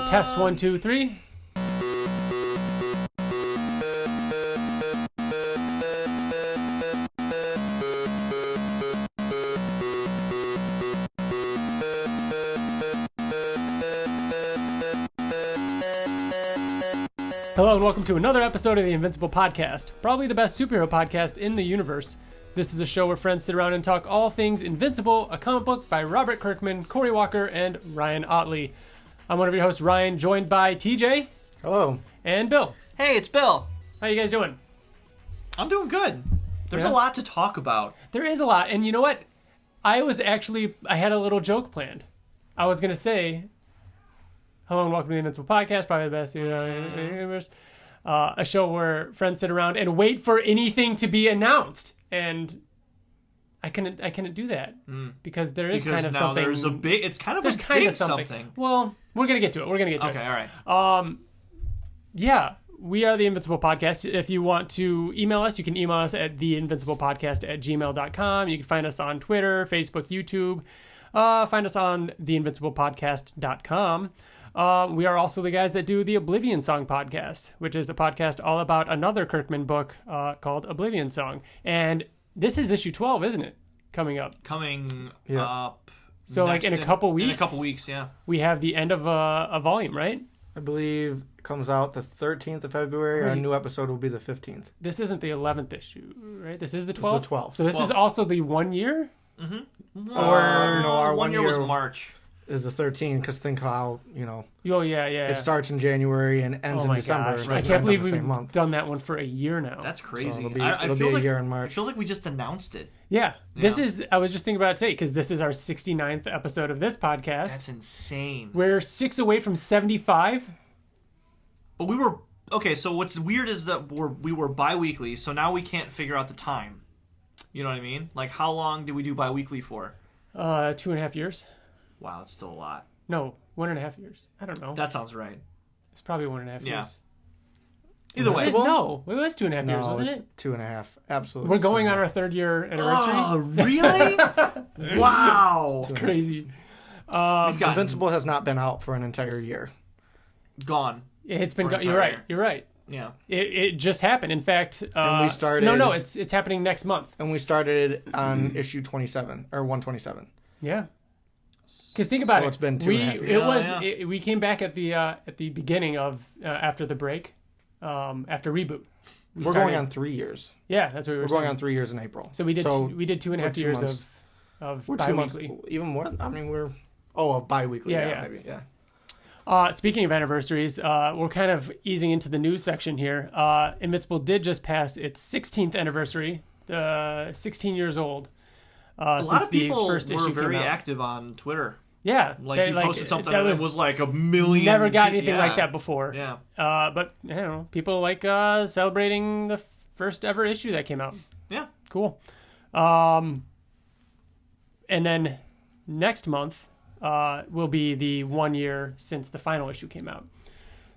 Test 1, 2, 3. Hello and welcome to another episode of the Invincible Podcast, probably the best superhero podcast in the universe. This is a show where friends sit around and talk all things Invincible, a comic book by Robert Kirkman, Corey Walker, and Ryan Ottley. I'm one of your hosts, Ryan, joined by TJ. Hello. And Bill. Hey, it's Bill. How you guys doing? I'm doing good. There's a lot to talk about. There is a lot, and you know what? I had a little joke planned. I was going to say, hello and welcome to the Invincible Podcast, probably the best in the universe. A show where friends sit around and wait for anything to be announced. And I couldn't do that because there is kind of something. It's kind of a big something. Well, we're gonna get to it. Okay, all right. Yeah, we are the Invincible Podcast. If you want to email us, you can email us at theinvinciblepodcast@gmail.com. You can find us on Twitter, Facebook, YouTube. Find us on theinvinciblepodcast.com. We are also the guys that do the Oblivion Song podcast, which is a podcast all about another Kirkman book called Oblivion Song. And this is issue 12, isn't it? Coming up. Up. So like in a couple weeks? In a couple weeks, yeah. We have the end of a volume, right? I believe it comes out the 13th of February. Our new episode will be the 15th. This isn't the 11th issue, right? This is the 12th? This is the 12th. So this is also the 1 year? Mm-hmm. No, our 1 year was March. Is the 13th, because think how, Oh, yeah. It starts in January and ends in December. Gosh. I can't believe we've done that one for a year now. That's crazy. So it'll be a year in March. It feels like we just announced it. Yeah. I was just thinking about it today, because this is our 69th episode of this podcast. That's insane. We're 6 away from 75. But we were... Okay, so what's weird is that we were bi-weekly, so now we can't figure out the time. You know what I mean? Like, how long did we do bi-weekly for? 2.5 years. Wow, it's still a lot. No, 1.5 years. I don't know. That sounds right. It's probably 1.5 years. Either way. No, it was 2.5 years, wasn't it? 2.5. Absolutely. We're going on our 3rd year anniversary. Oh, really? Wow. It's crazy. Invincible has not been out for an entire year. Gone. It's been You're right. You're right. Yeah. It just happened. In fact, and we started. No, it's happening next month. And we started on issue 27 or 127. Yeah. Because think about it. So it's been 2.5 years. We came back at the beginning of after the break, after reboot. We're going on 3 years. Yeah, that's what we were saying. Going on 3 years in April. So we did 2.5 years of bi-weekly. Even more. I mean, we're bi-weekly. Yeah. Maybe. Yeah. Speaking of anniversaries, we're kind of easing into the news section here. Invincible did just pass its 16th anniversary, 16 years old. A lot of people were very active on Twitter. Yeah. Like, posted something that was like a million. Never got anything like that before. Yeah. But, people like celebrating the first ever issue that came out. Yeah. Cool. And then next month will be the 1 year since the final issue came out.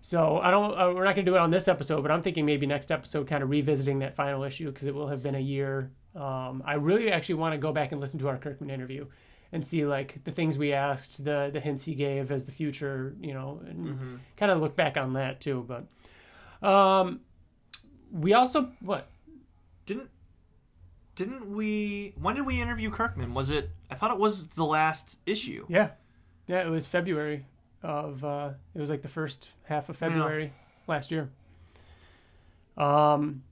So we're not going to do it on this episode, but I'm thinking maybe next episode kind of revisiting that final issue because it will have been a year. I really actually want to go back and listen to our Kirkman interview and see like the things we asked, the hints he gave as the future, and kind of look back on that too. But we also Didn't we? When did we interview Kirkman? Was it? I thought it was the last issue. Yeah, it was February of. It was like the first half of February last year. On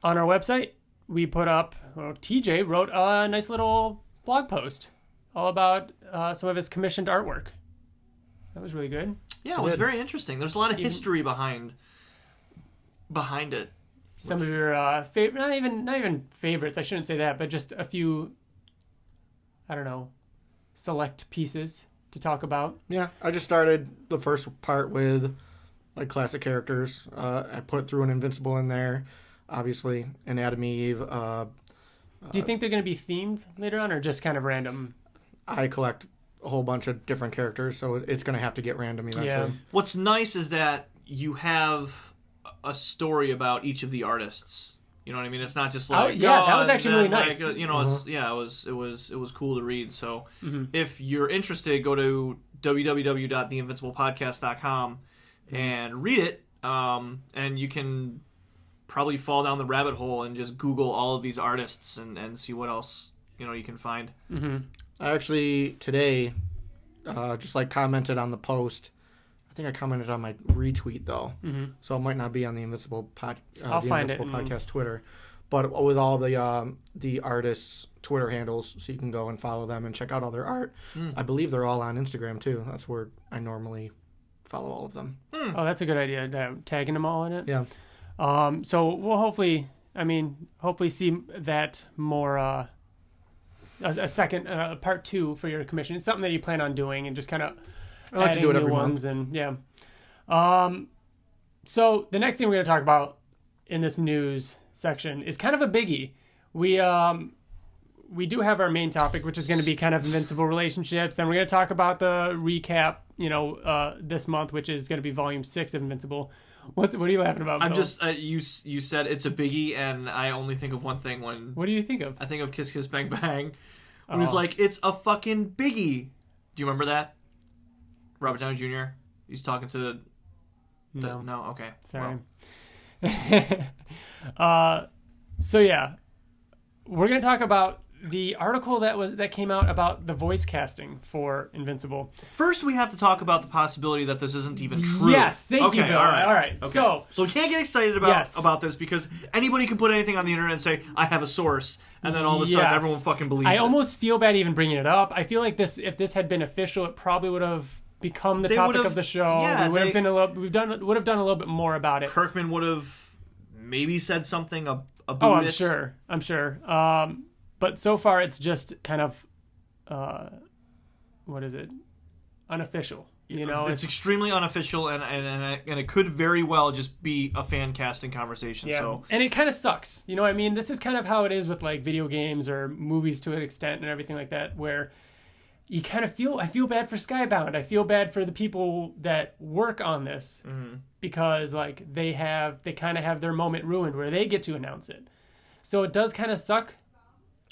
our website, we put up. TJ wrote a nice little blog post all about some of his commissioned artwork. That was really good. Yeah, it was very interesting. There's a lot of history behind it. Some of your not even favorites. I shouldn't say that, but just a few. I don't know, select pieces to talk about. Yeah, I just started the first part with like classic characters. I put through an Invincible in there, obviously, an Adam Eve. Do you think they're going to be themed later on, or just kind of random? I collect a whole bunch of different characters, so it's going to have to get random eventually. Yeah. What's nice is that you have a story about each of the artists You know what I mean? It's not just like that was actually really nice. Like, it was cool to read. So if you're interested, go to www.theinvinciblepodcast.com and read it. And you can probably fall down the rabbit hole and just Google all of these artists and see what else you can find. I actually today just like commented on the post. I think I commented on my retweet though, so it might not be on the Invincible I'll find it Podcast Twitter, but with all the artists' Twitter handles, so you can go and follow them and check out all their art. I believe they're all on Instagram too. That's where I normally follow all of them. Oh, that's a good idea. Tagging them all in it. Yeah. So we'll hopefully see that more. A second part 2 for your commission. It's something that you plan on doing and just kind of. I like to do it every month. And yeah. So the next thing we're going to talk about in this news section is kind of a biggie. We do have our main topic, which is going to be kind of Invincible relationships. Then we're going to talk about the recap, this month, which is going to be Volume 6 of Invincible. What are you laughing about, Bill? I'm just you said it's a biggie, and I only think of one thing when. What do you think of? I think of Kiss Kiss Bang Bang. It was like, it's a fucking biggie. Do you remember that? Robert Downey Jr. He's talking to. No. Okay. Sorry. Well. So yeah, we're gonna talk about the article that came out about the voice casting for Invincible. First, we have to talk about the possibility that this isn't even true. Yes, thank you, Bill. All right. Okay. So we can't get excited about this because anybody can put anything on the internet and say, I have a source, and then all of a sudden everyone fucking believes it. I almost feel bad even bringing it up. I feel like if this had been official, it probably would have become the topic of the show. Yeah, would have done a little bit more about it. Kirkman would have maybe said something about it. I'm sure. But so far, it's just kind of, what is it? Unofficial. It's extremely unofficial, and it could very well just be a fan casting conversation. Yeah. So. And it kind of sucks. You know what I mean? This is kind of how it is with like video games or movies to an extent and everything like that, where you kind of I feel bad for Skybound. I feel bad for the people that work on this because like they kind of have their moment ruined where they get to announce it. So it does kind of suck.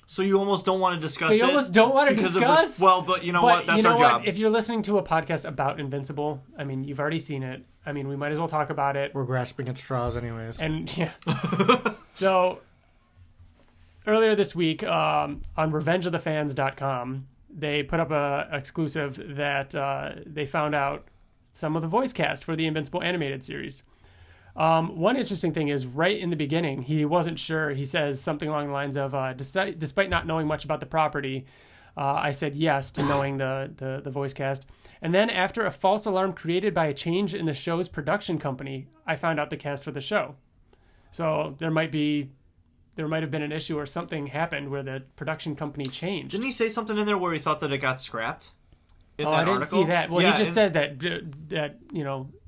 So you almost don't want to discuss it? So you almost don't want to discuss? But you know what? That's our job. If you're listening to a podcast about Invincible, I mean, you've already seen it. I mean, we might as well talk about it. We're grasping at straws anyways. And, yeah. So, earlier this week, on revengeofthefans.com, they put up a exclusive that they found out some of the voice cast for the Invincible animated series. One interesting thing is right in the beginning, he wasn't sure. He says something along the lines of, despite not knowing much about the property, I said yes to knowing the voice cast. And then after a false alarm created by a change in the show's production company, I found out the cast for the show. So there might have been an issue or something happened where the production company changed. Didn't he say something in there where he thought that it got scrapped? I didn't see that. Well, he just said that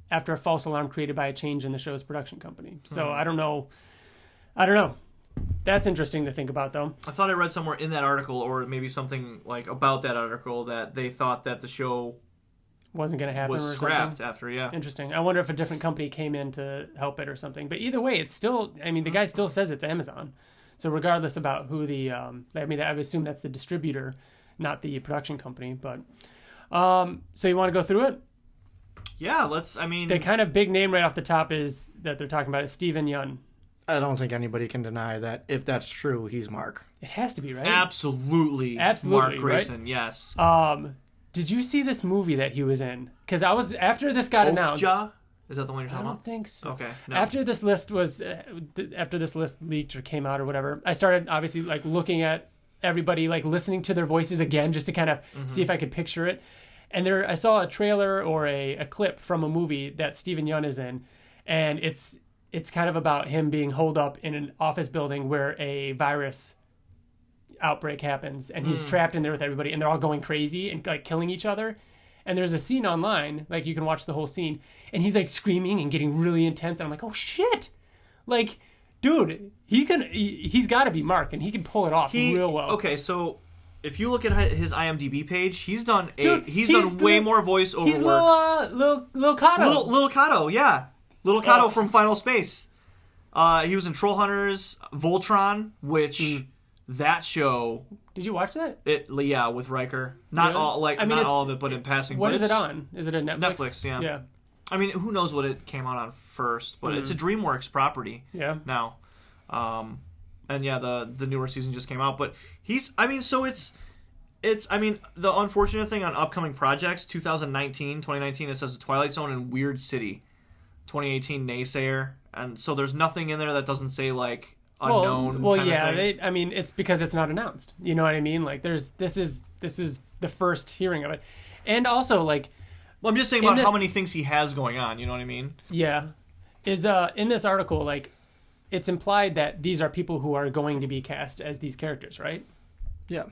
after a false alarm created by a change in the show's production company. So I don't know. That's interesting to think about, though. I thought I read somewhere in that article, or maybe something like about that article, that they thought that the show wasn't going to happen, was or scrapped something. after. Yeah, interesting. I wonder if a different company came in to help it or something. But either way, it's still. I mean, the guy still says it's Amazon. So regardless about who the, I would assume that's the distributor, not the production company. But so you want to go through it? Yeah, the kind of big name right off the top is that they're talking about is Steven Yeun. I don't think anybody can deny that if that's true, he's Mark. It has to be, right? Absolutely, Mark Grayson, right? Yes. Did you see this movie that he was in? Because after this got announced. Is that the one you're talking about? I don't think so. Okay. No. After this list leaked or came out or whatever, I started obviously like looking at everybody, like listening to their voices again just to kind of see if I could picture it. And I saw a trailer or a clip from a movie that Steven Yeun is in, and it's kind of about him being holed up in an office building where a virus outbreak happens, and he's trapped in there with everybody, and they're all going crazy and like killing each other. And there's a scene online, like you can watch the whole scene, and he's like screaming and getting really intense, and I'm like, oh shit, like, dude, he's got to be Mark, and he can pull it off real well. Okay, so if you look at his IMDb page, he's done way more voiceover work. He's Lil Kato. Lil Kato, yeah, Lil Kato from Final Space. He was in Troll Hunters, Voltron, which that show. Did you watch that? Yeah, with Riker. Not Really? all, like not all of it, but in passing. What but is it on? Is it a Netflix? Netflix, yeah. Yeah. I mean, who knows what it came out on first, but it's a DreamWorks property. Yeah. Now, and yeah, the newer season just came out, but he's. I mean, so it's. I mean, the unfortunate thing on upcoming projects, 2019, it says The Twilight Zone and Weird City. 2018, Naysayer. And so there's nothing in there that doesn't say, like, unknown Well, kind yeah. of thing. I mean, it's because it's not announced. You know what I mean? Like, this is the first hearing of it. And also, like... Well, I'm just saying about how many things he has going on, you know what I mean? Yeah. In this article, like, it's implied that these are people who are going to be cast as these characters, right? Yeah.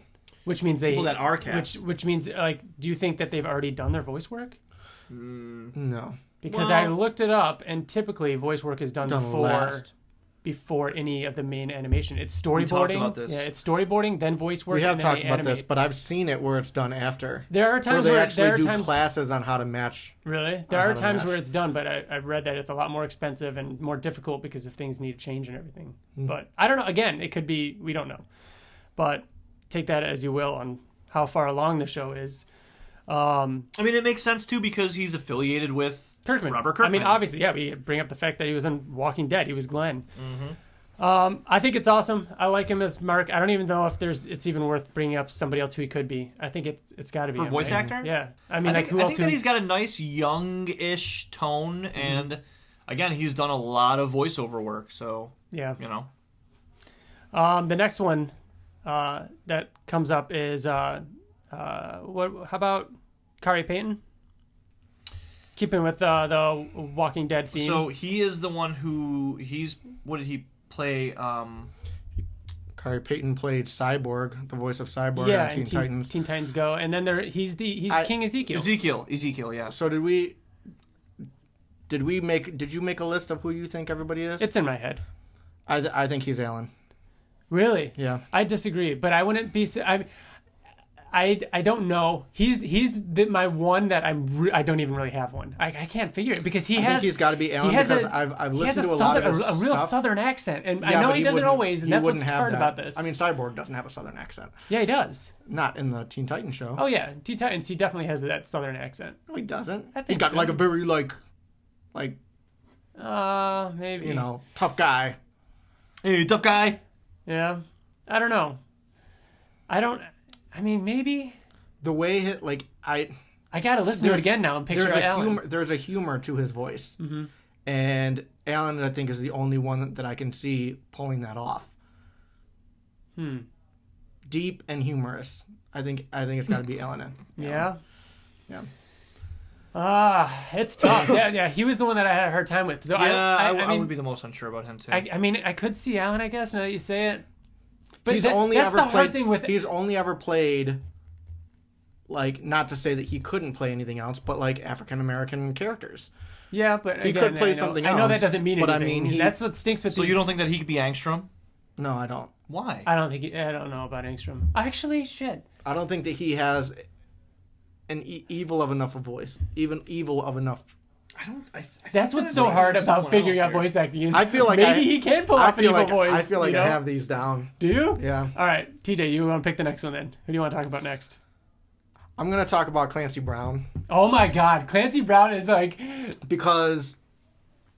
Which means people that are cast. Which means, like, do you think that they've already done their voice work? No. Because I looked it up, and typically voice work is done last. before any of the main animation. It's storyboarding. We talked about this. Yeah, it's storyboarding, then voice work. We have and then talked they about animate. this, but I've seen it where it's done after. There are times where they where actually do classes on how to match. Really? There are how to times match. where it's done, but I've read that it's a lot more expensive and more difficult because if things need to change and everything. But I don't know. Again, it could be, we don't know. But take that as you will on how far along the show is. I mean, it makes sense, too, because he's affiliated with Robert Kirkman. I mean, obviously, yeah, we bring up the fact that he was in Walking Dead. He was Glenn. I think it's awesome. I like him as Mark. I don't even know if it's even worth bringing up somebody else who he could be. I think it's got to be For him, voice right? actor? Yeah. I mean, I like, think, who I else? think that he's got a nice young-ish tone, and again, he's done a lot of voiceover work, so, yeah. you know. The next one that comes up is how about Kari Payton? Keeping with the Walking Dead theme. So he is the one what did he play? Kari Payton played Cyborg, the voice of Cyborg on Teen Titans. Teen Titans Go, and then he's King Ezekiel. Ezekiel, yeah. So did you make a list of who you think everybody is? It's in my head. I think he's Alan. Really? Yeah. I disagree, but I wouldn't be. I don't know. He's my one that I don't even really have one. I can't figure it because I think he's got to be Alan because I've listened to a lot of his a real stuff. Southern accent, and I know he doesn't always, and that's what's hard about this. I mean, Cyborg doesn't have a Southern accent. Yeah, he does. Not in the Teen Titans show. Oh yeah, Teen Titans. He definitely has that Southern accent. No, he doesn't. I think he's got so. like a very like, maybe tough guy. Hey, tough guy. Yeah, I don't know. I mean, maybe. The way I gotta listen to it again now and picture Alan. There's a humor to his voice, and Alan I think is the only one that I can see pulling that off. Deep and humorous. I think it's got to be Alan. Yeah. Yeah. It's tough. Yeah. He was the one that I had a hard time with. So Yeah, I I mean, would be the most unsure about him too. I mean, I could see Alan, I guess, now that you say it. But He's only ever played. Like, not to say that he couldn't play anything else, but like African American characters. Yeah, but he could play something else. I know that doesn't mean anything. But I mean, that's what stinks with so these. you don't think that he could be Angstrom? No, I don't. Why? I don't know about Angstrom. Actually, shit. I don't think that he has an evil of enough a voice. Even evil of enough. That's what's so hard about figuring out voice acting. Is I feel like maybe he can pull off an evil voice. I feel like you know? I have these down. Do you? Yeah. All right, TJ, you want to pick the next one then? Who do you want to talk about next? I'm gonna talk about Clancy Brown. Oh my God, Clancy Brown is like because,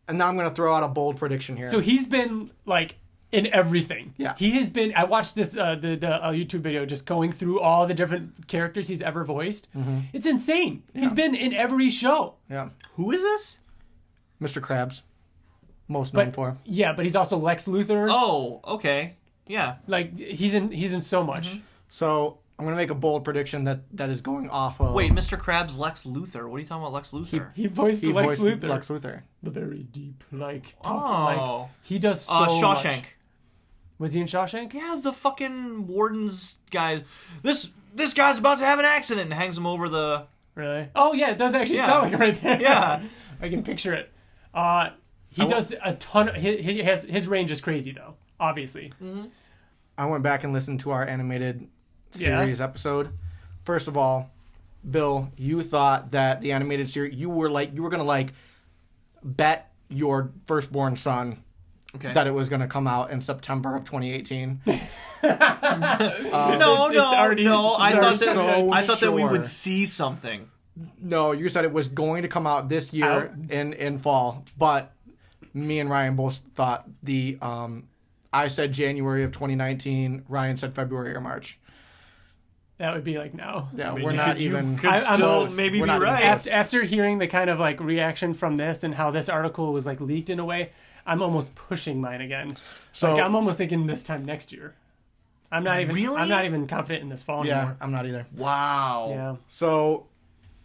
and now I'm gonna throw out a bold prediction here. So he's been like in everything. Yeah. He has been. I watched this the YouTube video just going through all the different characters he's ever voiced. It's insane. Yeah. He's been in every show. Yeah. Who is this? Mr. Krabs, most known for. Yeah, but he's also Lex Luthor. Oh, okay. Yeah. Like he's in so much. So I'm gonna make a bold prediction that is going off of. Wait, Mr. Krabs, Lex Luthor. What are you talking about, Lex Luthor? He voiced Lex Luthor. Lex Luthor. The very deep, like he does so Shawshank. much. Was he in Shawshank? Yeah, the fucking warden's guys. This guy's about to have an accident and hangs him over the. Really? Oh yeah, it does actually sound like it right there. Yeah, I can picture it. He does a ton. His range is crazy though. Obviously. I went back and listened to our animated series episode. First of all, Bill, you thought that the animated series you were gonna bet your firstborn son Okay. that it was going to come out in September of 2018. No. I thought that we sure. would see something. No, you said it was going to come out this year in fall, but me and Ryan both thought I said January of 2019. Ryan said February or March. That would be like no. Yeah, I mean, we're not even. I'm still maybe be right. After hearing the kind of like reaction from this and how this article was like leaked in a way, I'm almost pushing mine again. So like, I'm almost thinking this time next year. I'm not even confident in this fall anymore. Yeah, I'm not either. Wow. Yeah. So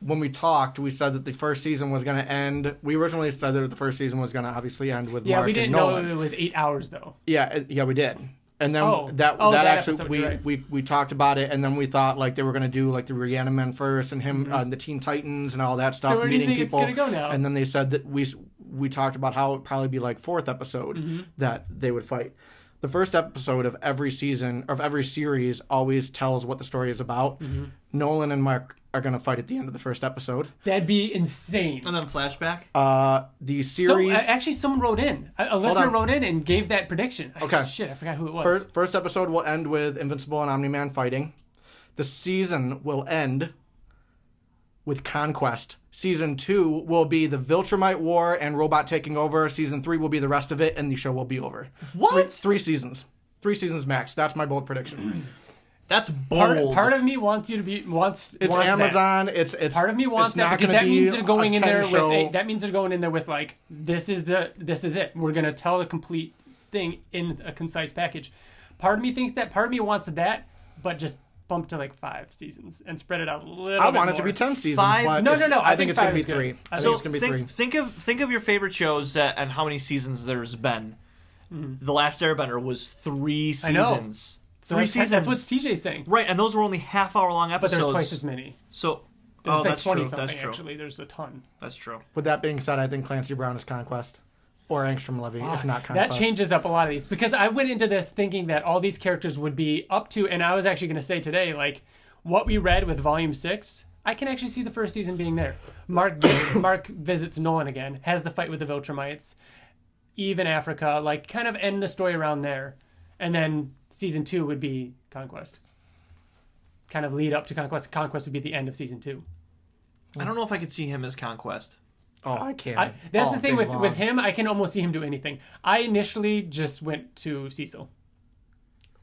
when we talked, we said that the first season was going to end. We originally said that the first season was going to obviously end with Mark we didn't and know Nolan. it was 8 hours though. Yeah, we did. And then that actually episode, right. we talked about it, and then we thought like they were going to do like the Reanimen first and him the Teen Titans and all that stuff. So where do you think people. it's going to go now? And then they said that we talked about how it would probably be like fourth episode that they would fight. The first episode of every season of every series always tells what the story is about. Nolan and Mark are going to fight at the end of the first episode. That'd be insane. And then flashback? The series... actually, someone wrote in. A listener wrote in and gave that prediction. Okay. Shit, I forgot who it was. First episode will end with Invincible and Omni-Man fighting. The season will end with Conquest. Season 2 will be the Viltrumite War and Robot taking over. Season 3 will be the rest of it, and the show will be over. What? Three seasons. 3 seasons max. That's my bold prediction. That's bold. Part of me wants you to be wants. It's wants Amazon. That. It's part of me wants that because that means they're going in there with that means they're going in there with like this is it. We're gonna tell the complete thing in a concise package. Part of me thinks that. Part of me wants that, but just bump to like 5 seasons and spread it out a little bit. I want it to be 10 seasons. 5? But No. I think it's gonna be 3. I think it's gonna be 3. Think of your favorite shows and how many seasons there's been. The Last Airbender was 3 seasons. I know. So 3 seasons. That's what TJ's saying. Right, and those were only half-hour-long But episodes. there's twice as many. So, there's like that's 20 true. something That's true. actually. There's a ton. That's true. With that being said, I think Clancy Brown is Conquest. Or Angstrom Levy, if not Conquest. That changes up a lot of these. Because I went into this thinking that all these characters would be up to, and I was actually going to say today, like, what we read with Volume 6, I can actually see the first season being there. Mark visits Nolan again, has the fight with the Viltrumites, Eve in Africa, like, kind of end the story around there. And then Season 2 would be Conquest. Kind of lead up to Conquest. Conquest would be the end of Season 2. I don't know if I could see him as Conquest. Oh, I can. That's the thing with him. I can almost see him do anything. I initially just went to Cecil.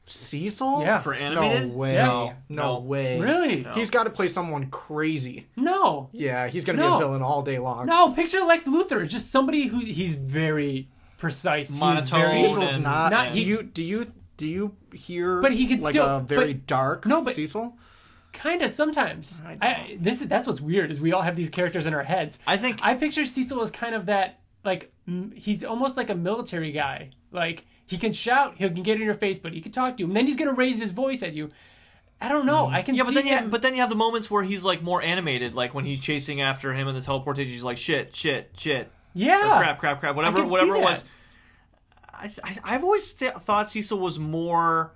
Cecil? Yeah. For animated? No way. Yeah. No way. Really? No. He's got to play someone crazy. No. Yeah, he's going to be a villain all day long. No, picture Lex Luthor. Just somebody who he's very precise. Monotone. He's very, Cecil's and- not. not- Do you hear? But he can like still- a very but- dark No, but- Cecil. kind of sometimes. I know. That's what's weird is we all have these characters in our heads. I think I picture Cecil as kind of that, like, he's almost like a military guy. Like, he can shout, he can get in your face, but he can talk to you. And then he's going to raise his voice at you. I don't know. I can see him. but then you have the moments where he's like more animated, like when he's chasing after him in the teleportation. He's like shit, Yeah. or crap, whatever I can it see was. I've always thought Cecil was more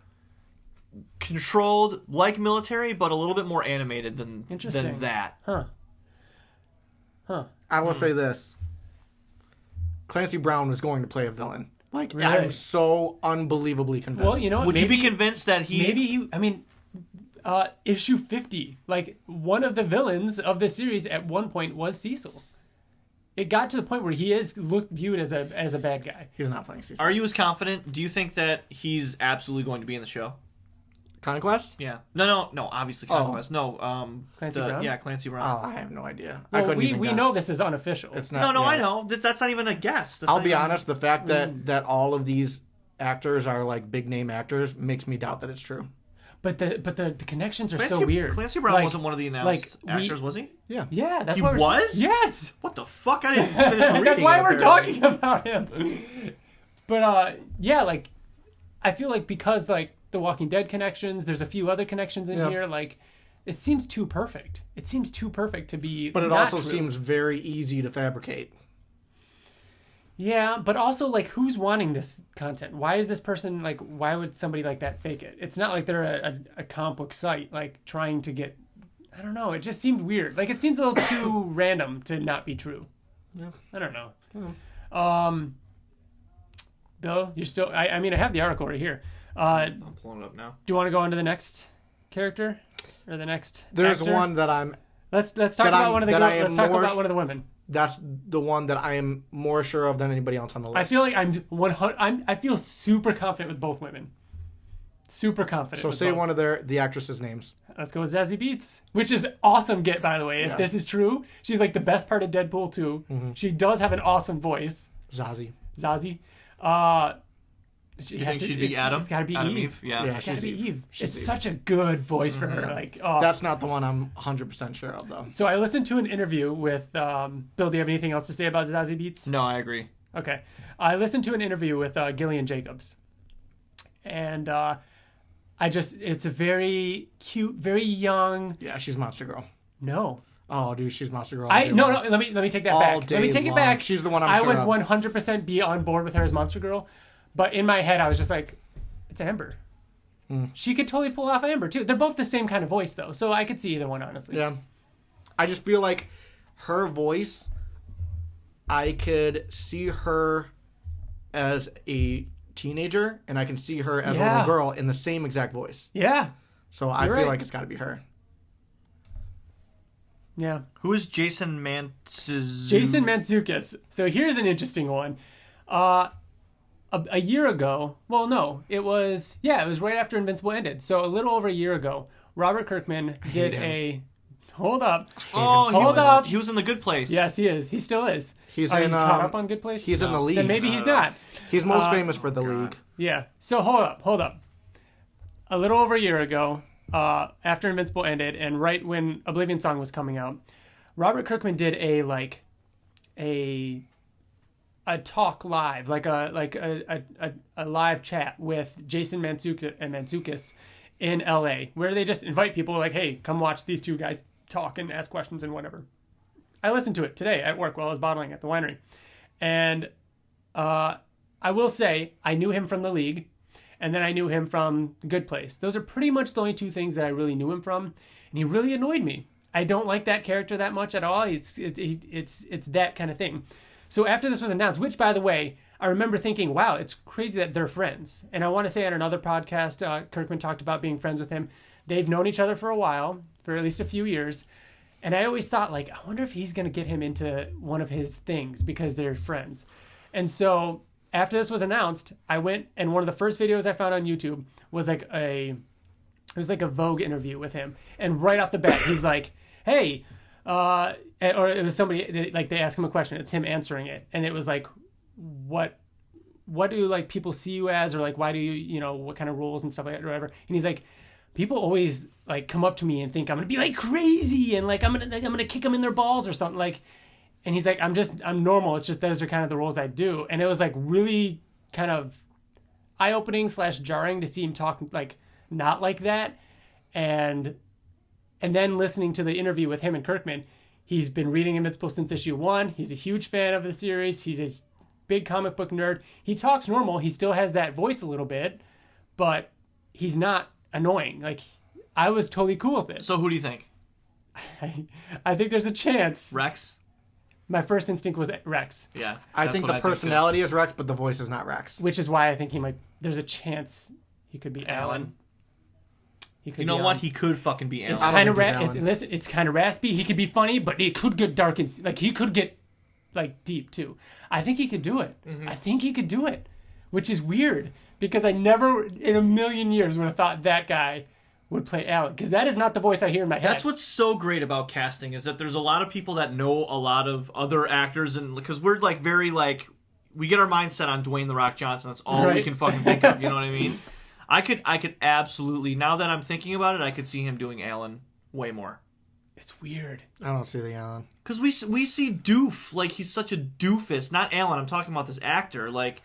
controlled, like military, but a little bit more animated than that. Huh. I will say this: Clancy Brown was going to play a villain. Like, Really? I'm so unbelievably convinced. Well, you know what? Would you be convinced that issue 50, like, one of the villains of this series at one point was Cecil. It got to the point where he is viewed as a bad guy. He's not playing Cecil. Are you as confident? Do you think that he's absolutely going to be in the show? Conquest? Yeah. No. Obviously, Conquest. No. Clancy Brown? Yeah, Clancy Brown. Oh, I have no idea. I Well, couldn't even we guess. know this is unofficial. It's not. No, yeah. I know. That's not even a guess. I'll be honest. The fact that all of these actors are like big name actors makes me doubt that it's true. But the connections are so weird. Clancy Brown Like- wasn't one of the announced actors, was he? Yeah. Yeah, that's He why was? Yes. What the fuck? I didn't finish reading That's why it, we're apparently. talking about him. But yeah, like, I feel like because like the Walking Dead connections, there's a few other connections in Yeah. here. Like, it seems too perfect. It seems too perfect to be. But it not also true. seems very easy to fabricate. Yeah, but also like, who's wanting this content? Why is this person like? Why would somebody like that fake it? It's not like they're a comic book site like trying to get. I don't know. It just seemed weird. Like, it seems a little too random to not be true. Yeah. I don't know. Bill, you're still. I mean, I have the article right here. I'm pulling it up now. Do you want to go on to the next character or the next? There's actor? one that I'm. Let's talk about one of the. Let's talk about one of the women. That's the one that I am more sure of than anybody else on the list. I feel like I feel super confident with both women. Super confident. So say one of the actresses' names. Let's go with Zazie Beetz, which is awesome. Get by the way, if this is true, she's like the best part of Deadpool 2. Mm-hmm. She does have an awesome voice. Zazie. You think she'd be Adam? It's got to be Adam Eve. Yeah. It's got to be Eve. It's Eve. such a good voice for her. Like, oh. That's not the one I'm 100% sure of, though. So I listened to an interview with Bill. Do you have anything else to say about Zazie Beetz? No, I agree. Okay, I listened to an interview with Gillian Jacobs, and it's a very cute, very young. Yeah, she's Monster Girl. No. Oh, dude, she's Monster Girl. No. Let me take that back. Let me take it back. She's the one I sure would of. 100% be on board with her as Monster Girl, but in my head I was just like, it's Amber. She could totally pull off Amber too. They're both the same kind of voice though, so I could see either one honestly. Yeah, I just feel like her voice. I could see her as a teenager, and I can see her as a little girl in the same exact voice. Yeah. So I feel like it's got to be her. Yeah. Who is Jason Mantzoukas? Jason Mantzoukas. So here's an interesting one. A year ago, well, no, it was right after Invincible ended. So a little over a year ago, Robert Kirkman did a. Hold up. Hold up. He was in The Good Place. Yes, he is. He still is. He's Are in, you caught up on Good Place? He's in the League. Then maybe he's not. He's most famous for the League. Yeah. So hold up. A little over a year ago, after Invincible ended, and right when Oblivion song was coming out, Robert Kirkman did a talk live, like a live chat with Jason Mantzoukas in LA, where they just invite people like, hey, come watch these two guys talk and ask questions and whatever. I listened to it today at work while I was bottling at the winery. And I will say I knew him from the League, and then I knew him from Good Place. Those are pretty much the only two things that I really knew him from, and he really annoyed me. I don't like that character that much at all. It's that kind of thing. So after this was announced, which by the way, I remember thinking, wow, it's crazy that they're friends. And I want to say on another podcast, Kirkman talked about being friends with him. They've known each other for a while, for at least a few years. And I always thought, like, I wonder if he's going to get him into one of his things because they're friends. And so after this was announced, I went, and one of the first videos I found on YouTube was like a Vogue interview with him. And right off the bat, he's like, hey, or it was somebody, like they asked him a question. It's him answering it. And it was like, what do like people see you as, or like, why do you, what kind of roles and stuff like that or whatever. And he's like, people always like come up to me and think I'm going to be like crazy and like I'm going to kick them in their balls or something like, and he's like, I'm normal. It's just, those are kind of the roles I do. And it was like really kind of eye-opening / jarring to see him talk like not like that. And then listening to the interview with him and Kirkman, he's been reading Invincible since issue 1. He's a huge fan of the series. He's a big comic book nerd. He talks normal. He still has that voice a little bit, but he's not annoying. Like, I was totally cool with it. So who do you think? I think there's a chance. Rex? My first instinct was Rex. Yeah. I think the personality is Rex, but the voice is not Rex. Which is why I think there's a chance he could be Alan. He could what? He could fucking be Alan. It's kind of raspy. He could be funny, but it could get dark and like he could get like deep too. I think he could do it. Mm-hmm. I think he could do it, which is weird because I never in a million years would have thought that guy would play Alan, because that is not the voice I hear in my head. That's what's so great about casting, is that there's a lot of people that know a lot of other actors, and because we're like very like we get our mindset on Dwayne The Rock Johnson. That's all we can fucking think of. You know what I mean? I could absolutely, now that I'm thinking about it, I could see him doing Alan way more. It's weird. I don't see the Alan. Because we see Doof, like he's such a doofus. Not Alan, I'm talking about this actor. Like,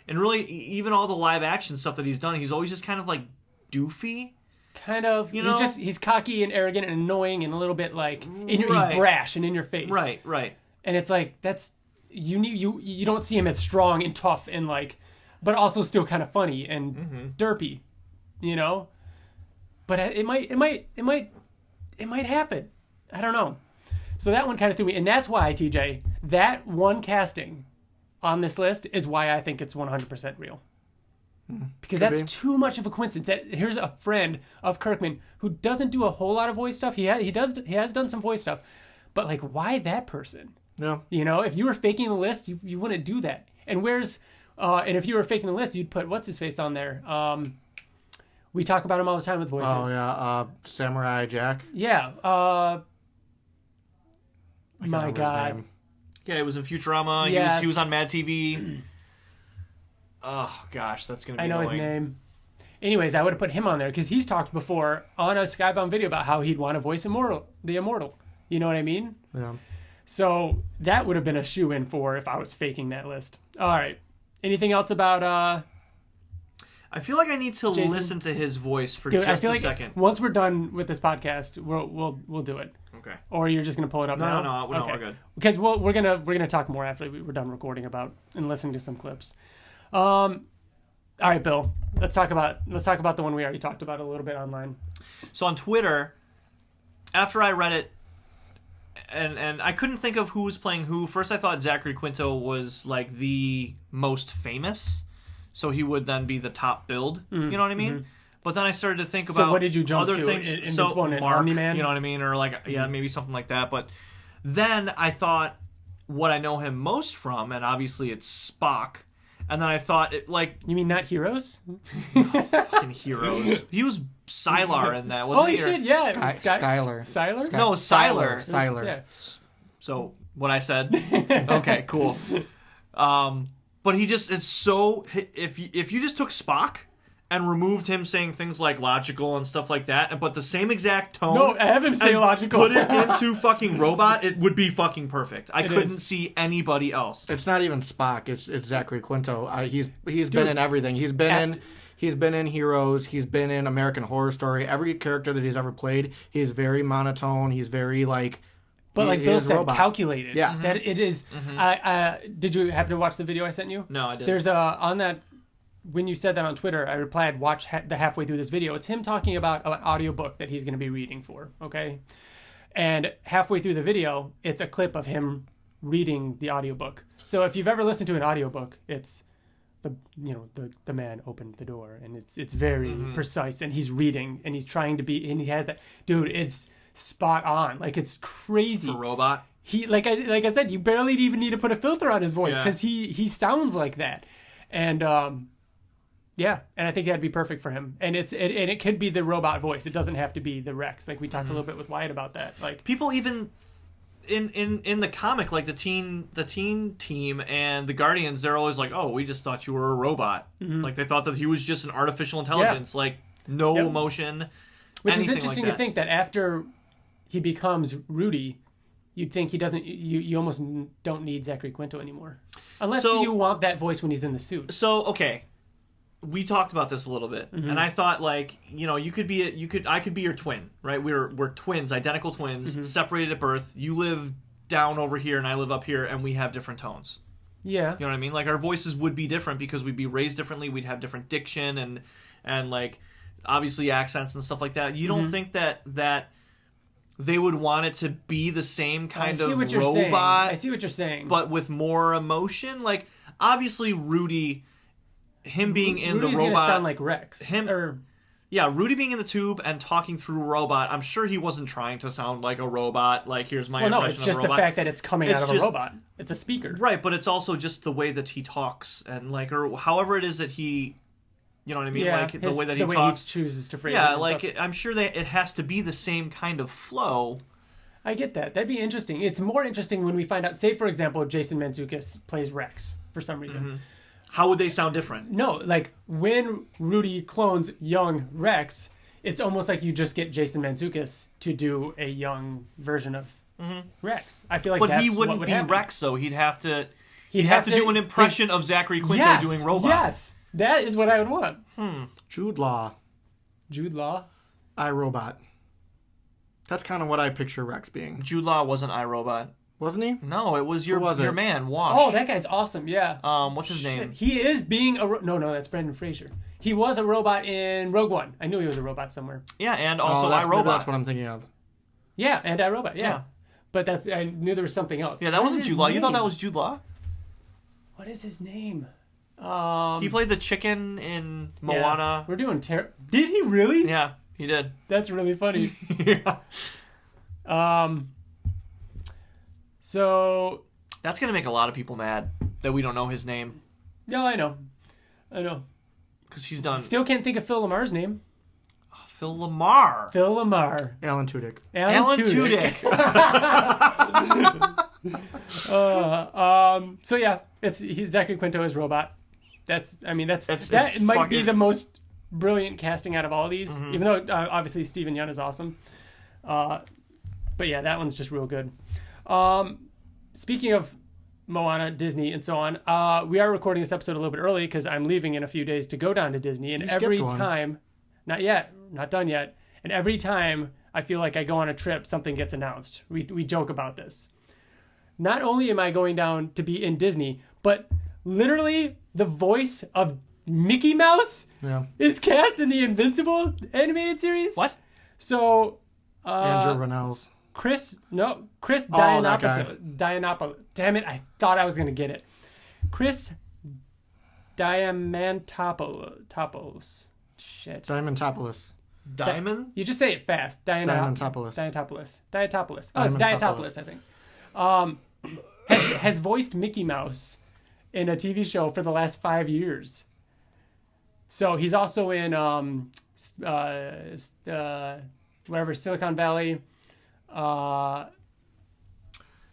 and really, even all the live action stuff that he's done, he's always just kind of like doofy. Kind of, he's cocky and arrogant and annoying and a little bit like he's brash and in your face. Right. And it's like that's you don't see him as strong and tough and like, but also still kind of funny and derpy, But it might happen. I don't know. So that one kind of threw me, and that's why TJ, that one casting on this list is why I think it's 100% real. Because Could that's be. too much of a coincidence. Here's a friend of Kirkman who doesn't do a whole lot of voice stuff. He has done some voice stuff, but like, why that person? Yeah. You know, if you were faking the list, you wouldn't do that. And and if you were faking the list, you'd put what's his face on there. We talk about him all the time with voices. Oh yeah, Samurai Jack. Yeah. I can't My remember his God. name. Yeah, he was in Futurama. Yes. He was on Mad TV. Oh gosh, that's gonna be I know annoying. his name. Anyways, I would have put him on there because he's talked before on a Skybound video about how he'd want to voice the Immortal. You know what I mean? Yeah. So that would have been a shoe-in for if I was faking that list. All right. Anything else about I feel like I need to Jason? listen to his voice for dude, just I feel a like second. once we're done with this podcast, we'll do it. Okay. Or you're just gonna pull it up now? No, Okay. we're good. Because we're gonna talk more after we're done recording about and listening to some clips. All right, Bill. Let's talk about the one we already talked about a little bit online. So on Twitter, after I read it, and I couldn't think of who was playing who. First, I thought Zachary Quinto was like the most famous, so he would then be the top build. You know what I mean? But then I started to think So about what did you jump other to? things. Invincible and Mark, Omni-Man? you know what I mean, or like maybe something like that. But then I thought what I know him most from, and obviously it's Spock. And then I thought, You mean not Heroes? fucking Heroes. He was Sylar in that, wasn't Holy he? Or- shit! Yeah. Skylar. Sylar? No, Sylar. Sylar. Yeah. So what I said. Okay, cool. But it's so if you just took Spock and removed him saying things like logical and stuff like that, but the same exact tone. No, have him say and logical. Put it into fucking robot. It would be fucking perfect. I couldn't is. see anybody else. It's not even Spock. It's Zachary Quinto. He's been in everything. He's been in Heroes. He's been in American Horror Story. Every character that he's ever played, he's very monotone. He's very like. But like Bill said, robot. calculated. Yeah. That it is. Did you happen to watch the video I sent you? No, I didn't. There's on that. When you said that on Twitter, I replied, watch the halfway through this video. It's him talking about an audiobook that he's going to be reading for, okay? And halfway through the video, it's a clip of him reading the audiobook. So if you've ever listened to an audiobook, it's the man opened the door, and it's very precise, and he's reading, and he's trying to be, and he has that, dude, it's spot on. Like, it's crazy. For robot. He like I said, you barely even need to put a filter on his voice Yeah. because he sounds like that. And yeah, and I think that'd be perfect for him. And it could be the robot voice. It doesn't have to be the Rex. Like we talked a little bit with Wyatt about that. Like People even in the comic, like the teen team and the Guardians, they're always like, "Oh, we just thought you were a robot." Like they thought that he was just an artificial intelligence, like no emotion. which is anything interesting like to think that after he becomes Rudy, you'd think he doesn't. You almost don't need Zachary Quinto anymore, unless you want that voice when he's in the suit. So okay, we talked about this a little bit, and I thought like I could be your twin, right? We're twins, identical twins, separated at birth. You live down over here, and I live up here, and we have different tones. Yeah, You know what I mean? Like our voices would be different because we'd be raised differently. We'd have different diction and like obviously accents and stuff like that. You don't think that they would want it to be the same kind of robot? I see what you're saying. But with more emotion. Like obviously Rudy, him being in Rudy's the robot, gonna sound like Rex. Rudy being in the tube and talking through a robot. I'm sure he wasn't trying to sound like a robot. Like here's my impression it's of just a the robot. fact that it's coming out of a robot. It's a speaker. Right, but it's also just the way that he talks and like, or however it is that he, you know what I mean? Yeah, like the way that he the way talks. he chooses to phrase it. Yeah, and like stuff. I'm sure that it has to be the same kind of flow. I get that. That'd be interesting. It's more interesting when we find out. Say, for example, Jason Mantzoukas plays Rex for some reason. How would they sound different? No, like when Rudy clones young Rex, it's almost like you just get Jason Mantzoukas to do a young version of Rex. I feel like, But that's he what wouldn't would be happen. Rex, though. He'd have to do an impression of Zachary Quinto doing robot. Yes, that is what I would want. Jude Law, Jude Law. iRobot. That's kind of what I picture Rex being. Jude Law wasn't iRobot. Wasn't he? No, it was your was it? man, Wash. Oh, that guy's awesome. Yeah. What's his name? He is being no, that's Brendan Fraser. He was a robot in Rogue One. I knew he was a robot somewhere. Yeah, and also maybe iRobot. that's what I'm thinking of. Yeah, and iRobot. Yeah. Yeah. But I knew there was something else. Yeah, that What wasn't is Jude his Law. You thought name? that was Jude Law? What is his name? He played the chicken in Moana. Yeah, we're doing Did he really? Yeah, he did. That's really funny. Yeah. So That's going to make a lot of people mad that we don't know his name. No, I know. Because he's done... Still can't think of Phil Lamar's name. Phil Lamar. Phil Lamar. Alan Tudyk. Alan Tudyk. So yeah, Zachary Quinto is Robot. That It's might fucking... be the most brilliant casting out of all of these. Mm-hmm. Even though obviously Steven Yeun is awesome. But yeah, that one's just real good. Speaking of Moana, Disney, and so on, we are recording this episode a little bit early because I'm leaving in a few days to go down to Disney, and every time, not yet, not done yet, and every time I feel like I go on a trip, something gets announced. We joke about this. Not only am I going down to be in Disney, but literally the voice of Mickey Mouse is cast in the Invincible animated series. What? So Andrew Rannells. Chris Diamantopoulos. Damn it, I thought I was going to get it. Chris Diamantopoulos. Shit. Diamantopoulos. Diamond? You just say it fast. Diamantopoulos. Oh, it's Diamantopoulos, I think. Has voiced Mickey Mouse in a TV show for the last 5 years. So he's also in Silicon Valley.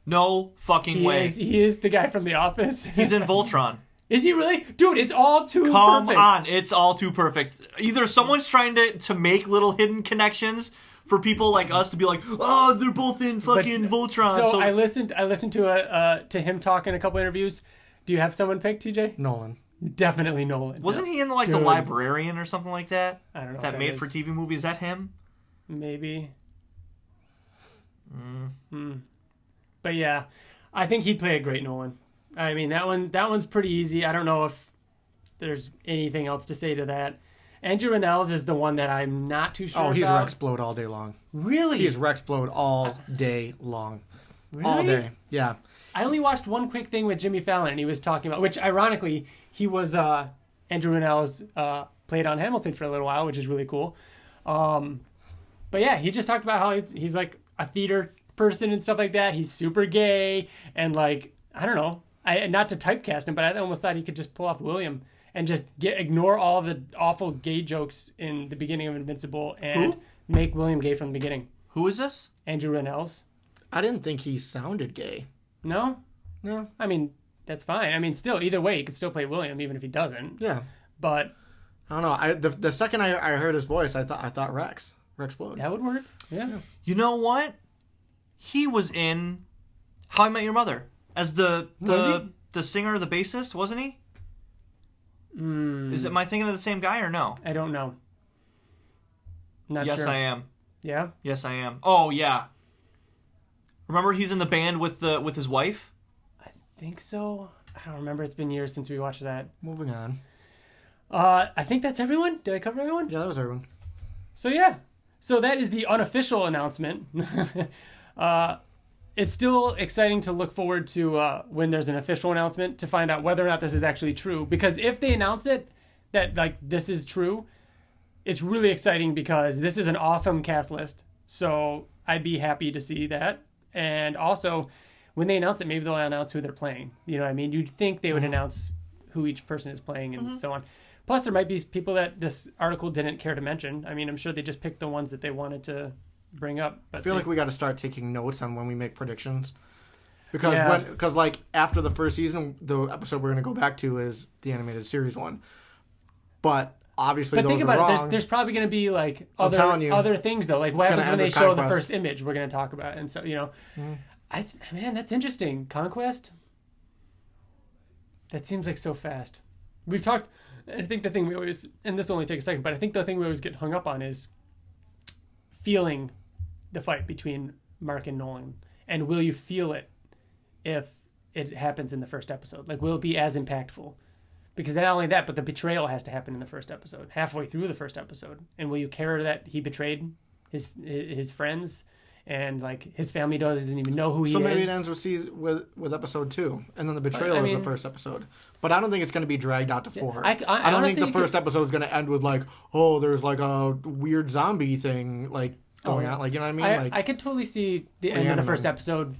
No fucking way. He is the guy from The Office. He's in Voltron. Is he really? Dude, it's all too Come perfect. on, it's all too perfect. Either someone's trying to make little hidden connections for people like us to be like, oh, they're both in fucking Voltron. So I listened to him talk in a couple interviews. Do you have someone picked, TJ? Nolan. Definitely Nolan. Wasn't he in the Librarian or something like that? I don't know. That made for TV movie. Is that him? Maybe. But yeah, I think he'd play a great Nolan. I mean, that one's pretty easy. I don't know if there's anything else to say to that. Andrew Rannells is the one that I'm not too sure about. Oh, he's Rexplode all day long. Really? He's Rexplode all day long. Really? All day. Yeah. I only watched one quick thing with Jimmy Fallon, and he was talking about, which ironically, he was Andrew Rannells played on Hamilton for a little while, which is really cool. But yeah, he just talked about how he's like a theater person and stuff like that. He's super gay, and like, I don't know, not to typecast him, but I almost thought he could just pull off William and just ignore all the awful gay jokes in the beginning of Invincible and make William gay from the beginning. Who is this? Andrew Rannells. I didn't think he sounded gay. No? No. I mean, that's fine. I mean, still, either way, he could still play William, even if he doesn't. Yeah. But I don't know. The second I heard his voice, I thought Rexplode. That would work. Yeah. You know what? He was in How I Met Your Mother as the singer, the bassist, wasn't he? Am I thinking of the same guy or no? I don't know. Not sure. Yes, I am. Yeah? Yes, I am. Oh, yeah. Remember he's in the band with his wife? I think so. I don't remember. It's been years since we watched that. Moving on. I think that's everyone. Did I cover everyone? Yeah, that was everyone. So yeah. So that is the unofficial announcement. It's still exciting to look forward to when there's an official announcement to find out whether or not this is actually true. Because if they announce it, that like this is true, it's really exciting because this is an awesome cast list. So I'd be happy to see that. And also, when they announce it, maybe they'll announce who they're playing. You know what I mean? You'd think they would announce who each person is playing and so on. Plus, there might be people that this article didn't care to mention. I mean, I'm sure they just picked the ones that they wanted to bring up. But I feel like we got to start taking notes on when we make predictions. Because like after the first season, the episode we're going to go back to is the animated series one. But obviously, think about it. There's probably going to be like other things though. Like what happens when they show the first image? We're going to talk about, and so man, that's interesting. Conquest. That seems like so fast. We've talked. I think the thing we always, and this will only take a second, but I think the thing we always get hung up on is feeling the fight between Mark and Nolan, and will you feel it if it happens in the first episode? Like, will it be as impactful? Because not only that, but the betrayal has to happen in the first episode, halfway through the first episode. And will you care that he betrayed his friends and like his family doesn't even know who he is. So maybe it ends with episode 2, and then the betrayal is the first episode. But I don't think it's going to be dragged out to 4. I don't think the first episode is going to end with like, oh, there's like a weird zombie thing like going on. Like, you know what I mean? I could totally see the end of the first episode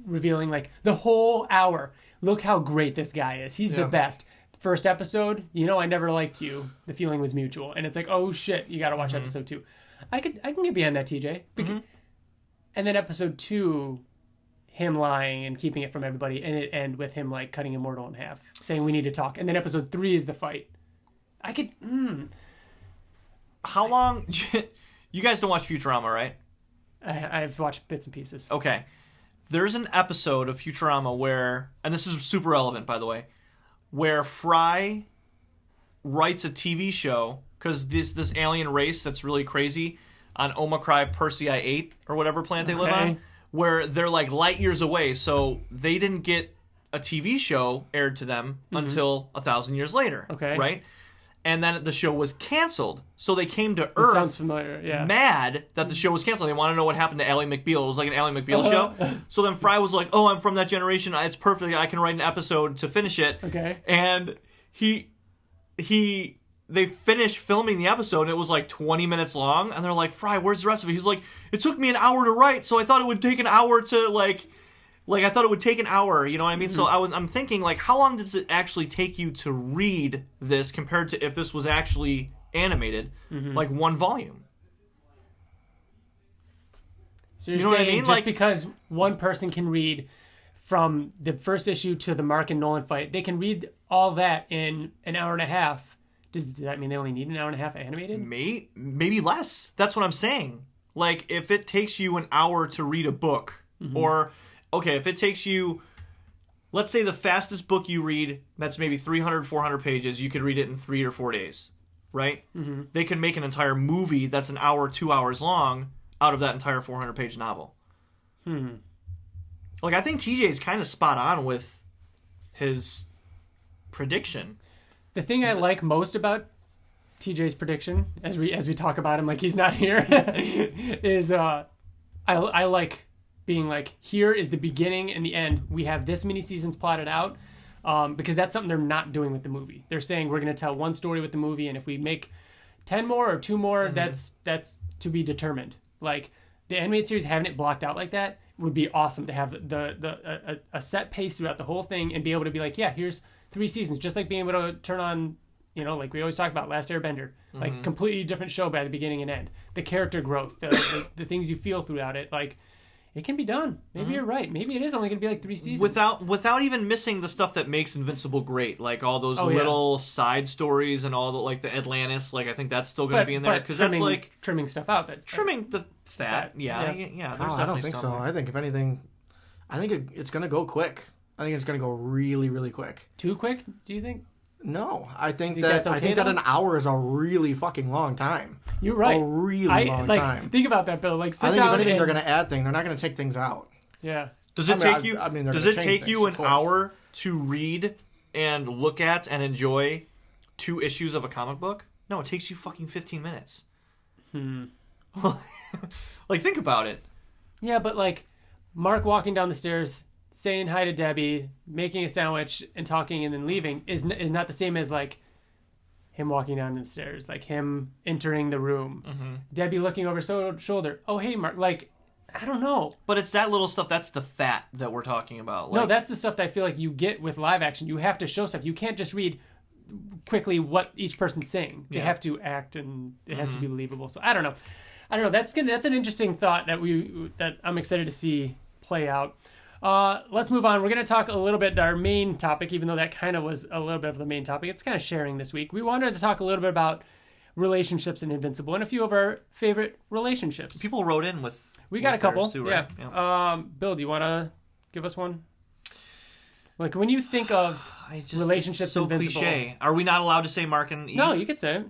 revealing like the whole hour. Look how great this guy is. He's the best. First episode, I never liked you. The feeling was mutual, and it's like, oh shit, you got to watch episode 2. I can get behind that, TJ. And then episode 2, him lying and keeping it from everybody, and it end with him like cutting Immortal in half, saying we need to talk. And then episode 3 is the fight. I could. How long? You guys don't watch Futurama, right? I've watched bits and pieces. Okay. There's an episode of Futurama where, and this is super relevant, by the way, where Fry writes a TV show because this alien race that's really crazy on Omicron Persei 8 or whatever planet they live on, where they're like light years away, so they didn't get a TV show aired to them until 1,000 years later. Okay. Right? And then the show was canceled. So they came to Earth sounds familiar, yeah. mad that the show was canceled. They want to know what happened to Ally McBeal. It was like an Ally McBeal show. So then Fry was like, oh, I'm from that generation. It's perfect. I can write an episode to finish it. Okay. And they finished filming the episode, and it was like 20 minutes long. And they're like, Fry, where's the rest of it? He's like, it took me an hour to write, so I thought it would take an hour to like I thought it would take an hour, you know what I mean? So I'm thinking, like, how long does it actually take you to read this compared to if this was actually animated, like one volume? So you're saying what I mean? Just because one person can read from the first issue to the Mark and Nolan fight, they can read all that in an hour and a half. Does that mean they only need an hour and a half animated? Maybe less. That's what I'm saying. Like, if it takes you an hour to read a book, or... Okay, if it takes you, let's say the fastest book you read, that's maybe 300, 400 pages, you could read it in 3 or 4 days, right? They can make an entire movie that's an hour, 2 hours long out of that entire 400-page novel. Like, I think TJ is kind of spot on with his prediction. The thing I like most about TJ's prediction, as we talk about him like he's not here, is I like... being like, here is the beginning and the end. We have this many seasons plotted out, because that's something they're not doing with the movie. They're saying we're going to tell one story with the movie, and if we make 10 more or 2 more, that's to be determined. Like, the animated series having it blocked out like that would be awesome to have a set pace throughout the whole thing and be able to be like, yeah, here's 3 seasons. Just like being able to turn on, like we always talk about, Last Airbender. Like, completely different show by the beginning and end. The character growth, the things you feel throughout it, like... It can be done. Maybe you're right. Maybe it is only going to be like 3 seasons. Without even missing the stuff that makes Invincible great, like all those little side stories and all the like the Atlantis. Like I think that's still going to be in there because that's like trimming stuff out. Trimming the fat. Yeah. There's definitely I don't think so. I think if anything, it's going to go quick. I think it's going to go really, really quick. Too quick? Do you think? No, I think that an hour is a really fucking long time. You're right. A really long time. Think about that, Bill. Like, I think if anything, they're going to add things. They're not going to take things out. Yeah. Does it take you? Does it take you an hour to read and look at and enjoy 2 issues of a comic book? No, it takes you fucking 15 minutes. Like, think about it. Yeah, but like, Mark walking down the stairs, saying hi to Debbie, making a sandwich, and talking, and then leaving is not the same as like him walking down the stairs, like him entering the room, Debbie looking over her shoulder. Oh, hey, Mark. Like, I don't know. But it's that little stuff. That's the fat that we're talking about. Like, no, that's the stuff that I feel like you get with live action. You have to show stuff. You can't just read quickly what each person's saying. They have to act, and it has to be believable. So I don't know. That's an interesting thought that I'm excited to see play out. Let's move on. We're going to talk a little bit, our main topic, even though that kind of was a little bit of the main topic. It's kind of sharing this week. We wanted to talk a little bit about relationships in Invincible and a few of our favorite relationships. People wrote in with... We got a couple. Too, right? Yeah. Bill, do you want to give us one? Like, when you think of relationships it's so Invincible... cliche. Are we not allowed to say Mark and Eve? No, you could say it.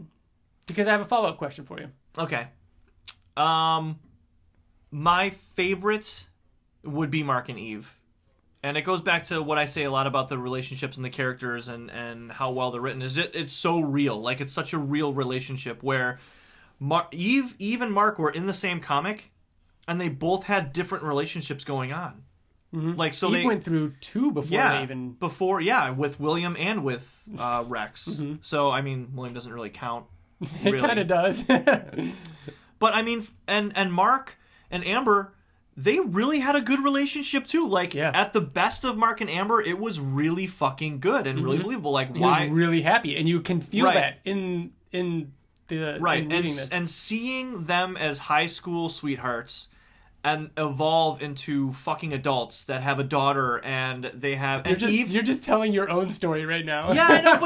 Because I have a follow-up question for you. Okay. My favorite... would be Mark and Eve. And it goes back to what I say a lot about the relationships and the characters and how well they're written. It's so real. Like, it's such a real relationship where Eve and Mark were in the same comic, and they both had different relationships going on. Mm-hmm. Like, so Eve they went through 2 before they even... with William and with Rex. Mm-hmm. So, I mean, William doesn't really count. It kind of does. But, I mean, and Mark and Amber, they really had a good relationship, too. Like, at the best of Mark and Amber, it was really fucking good and really believable. Like, he why... was really happy, and you can feel that in the... Right, in reading this. And seeing them as high school sweethearts... and evolve into fucking adults that have a daughter and they have... You're just telling your own story right now. Yeah, I know,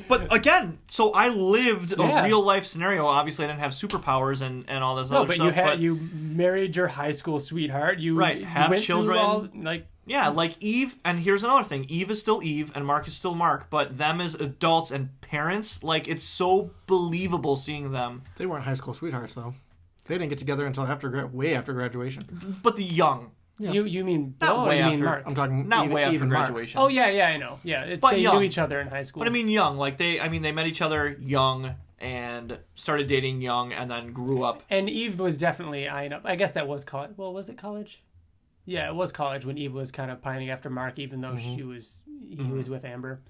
but again, so I lived a real life scenario. Obviously, I didn't have superpowers and all this other stuff. But you married your high school sweetheart. You have went children. Through all, like Eve. And here's another thing: Eve is still Eve, and Mark is still Mark. But them as adults and parents, like, it's so believable seeing them. They weren't high school sweethearts, though. They didn't get together until way after graduation. But the young. Yeah. You mean Bill not way or you after, mean Mark? I'm talking not way after even graduation. Oh yeah, I know. Yeah, but they young. knew each other in high school. But I mean young. Like they met each other young and started dating young and then grew up. And Eve was definitely eyeing up. I guess that was college. Well, was it college? Yeah, it was college when Eve was kind of pining after Mark, even though he was with Amber.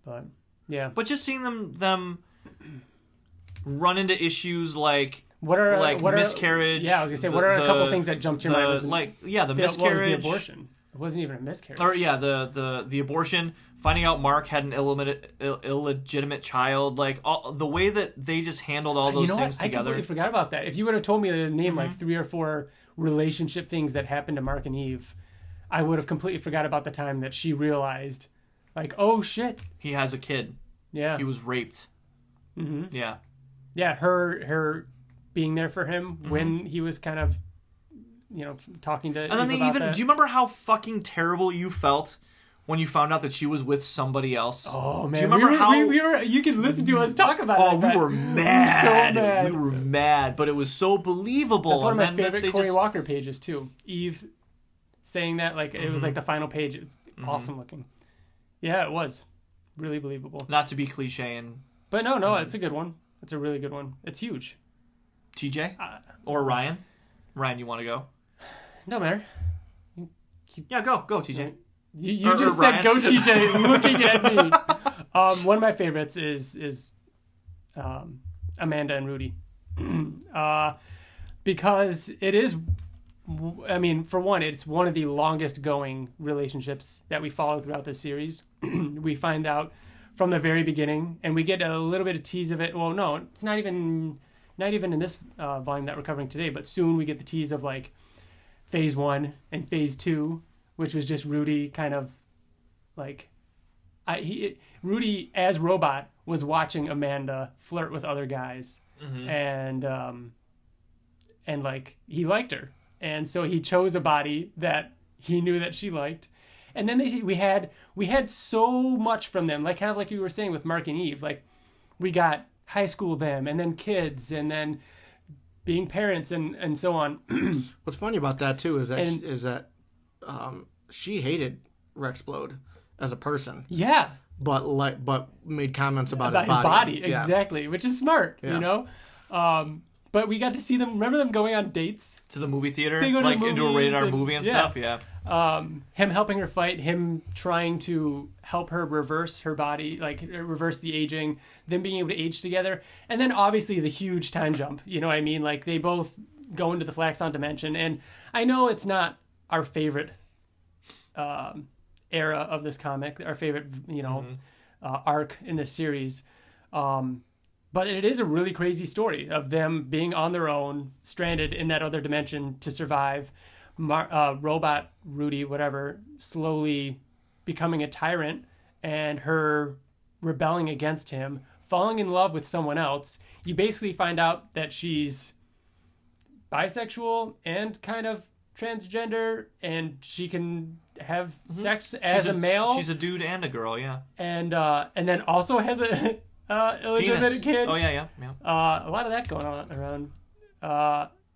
But yeah. But just seeing them run into issues like miscarriage. I was gonna say, what are a couple of things that jumped to your mind? The miscarriage. What was the abortion? It wasn't even a miscarriage. Or the abortion. Finding out Mark had an illegitimate child, like the way that they just handled all those things together. I completely forgot about that. If you would have told me to name like 3 or 4 relationship things that happened to Mark and Eve, I would have completely forgot about the time that she realized, like, oh shit, he has a kid. Yeah, he was raped. Mm-hmm. Yeah, her being there for him when he was kind of, talking to. And then Eve about that. Do you remember how fucking terrible you felt when you found out that she was with somebody else? Oh man, do you remember how we were? You can listen to us talk about it. Oh, we were mad. So mad. We were mad, but it was so believable. That's one of my favorite Corey Walker pages too. Eve saying that, like, it was like the final page. It's awesome looking. Yeah, it was really believable. Not to be cliche but no, it's a good one. It's a really good one. It's huge. TJ or Ryan? Ryan, you want to go? No matter. Yeah, go TJ. You just said go TJ, looking at me. One of my favorites is Amanda and Rudy, because it is. I mean, for one, it's one of the longest going relationships that we follow throughout this series. We find out from the very beginning, and we get a little bit of tease of it. Well, no, it's not even in this volume that we're covering today, but soon we get the tease of like phase 1 and phase 2, which was just Rudy kind of like Rudy as robot was watching Amanda flirt with other guys, and like he liked her, and so he chose a body that he knew that she liked. And then we had so much from them, like kind of like you were saying with Mark and Eve. Like we got high school them, and then kids, and then being parents, and so on. What's funny about that too is that she hated Rexplode as a person. Yeah. But made comments about his body. Yeah. Exactly, which is smart, But we got to see them. Remember them going on dates to the movie theater, they go to like movies, into a rated R movie and stuff. Yeah. Him helping her fight, him trying to help her reverse her body, like reverse the aging, them being able to age together, and then obviously the huge time jump. You know what I mean? Like they both go into the Flaxon dimension, and I know it's not our favorite era of this comic, our favorite arc in this series. But it is a really crazy story of them being on their own, stranded in that other dimension to survive. Robot Rudy, whatever, slowly becoming a tyrant, and her rebelling against him, falling in love with someone else. You basically find out that she's bisexual and kind of transgender, and she can have sex as a male. She's a dude and a girl, yeah. And then also has a illegitimate kid. Oh yeah. A lot of that going on around.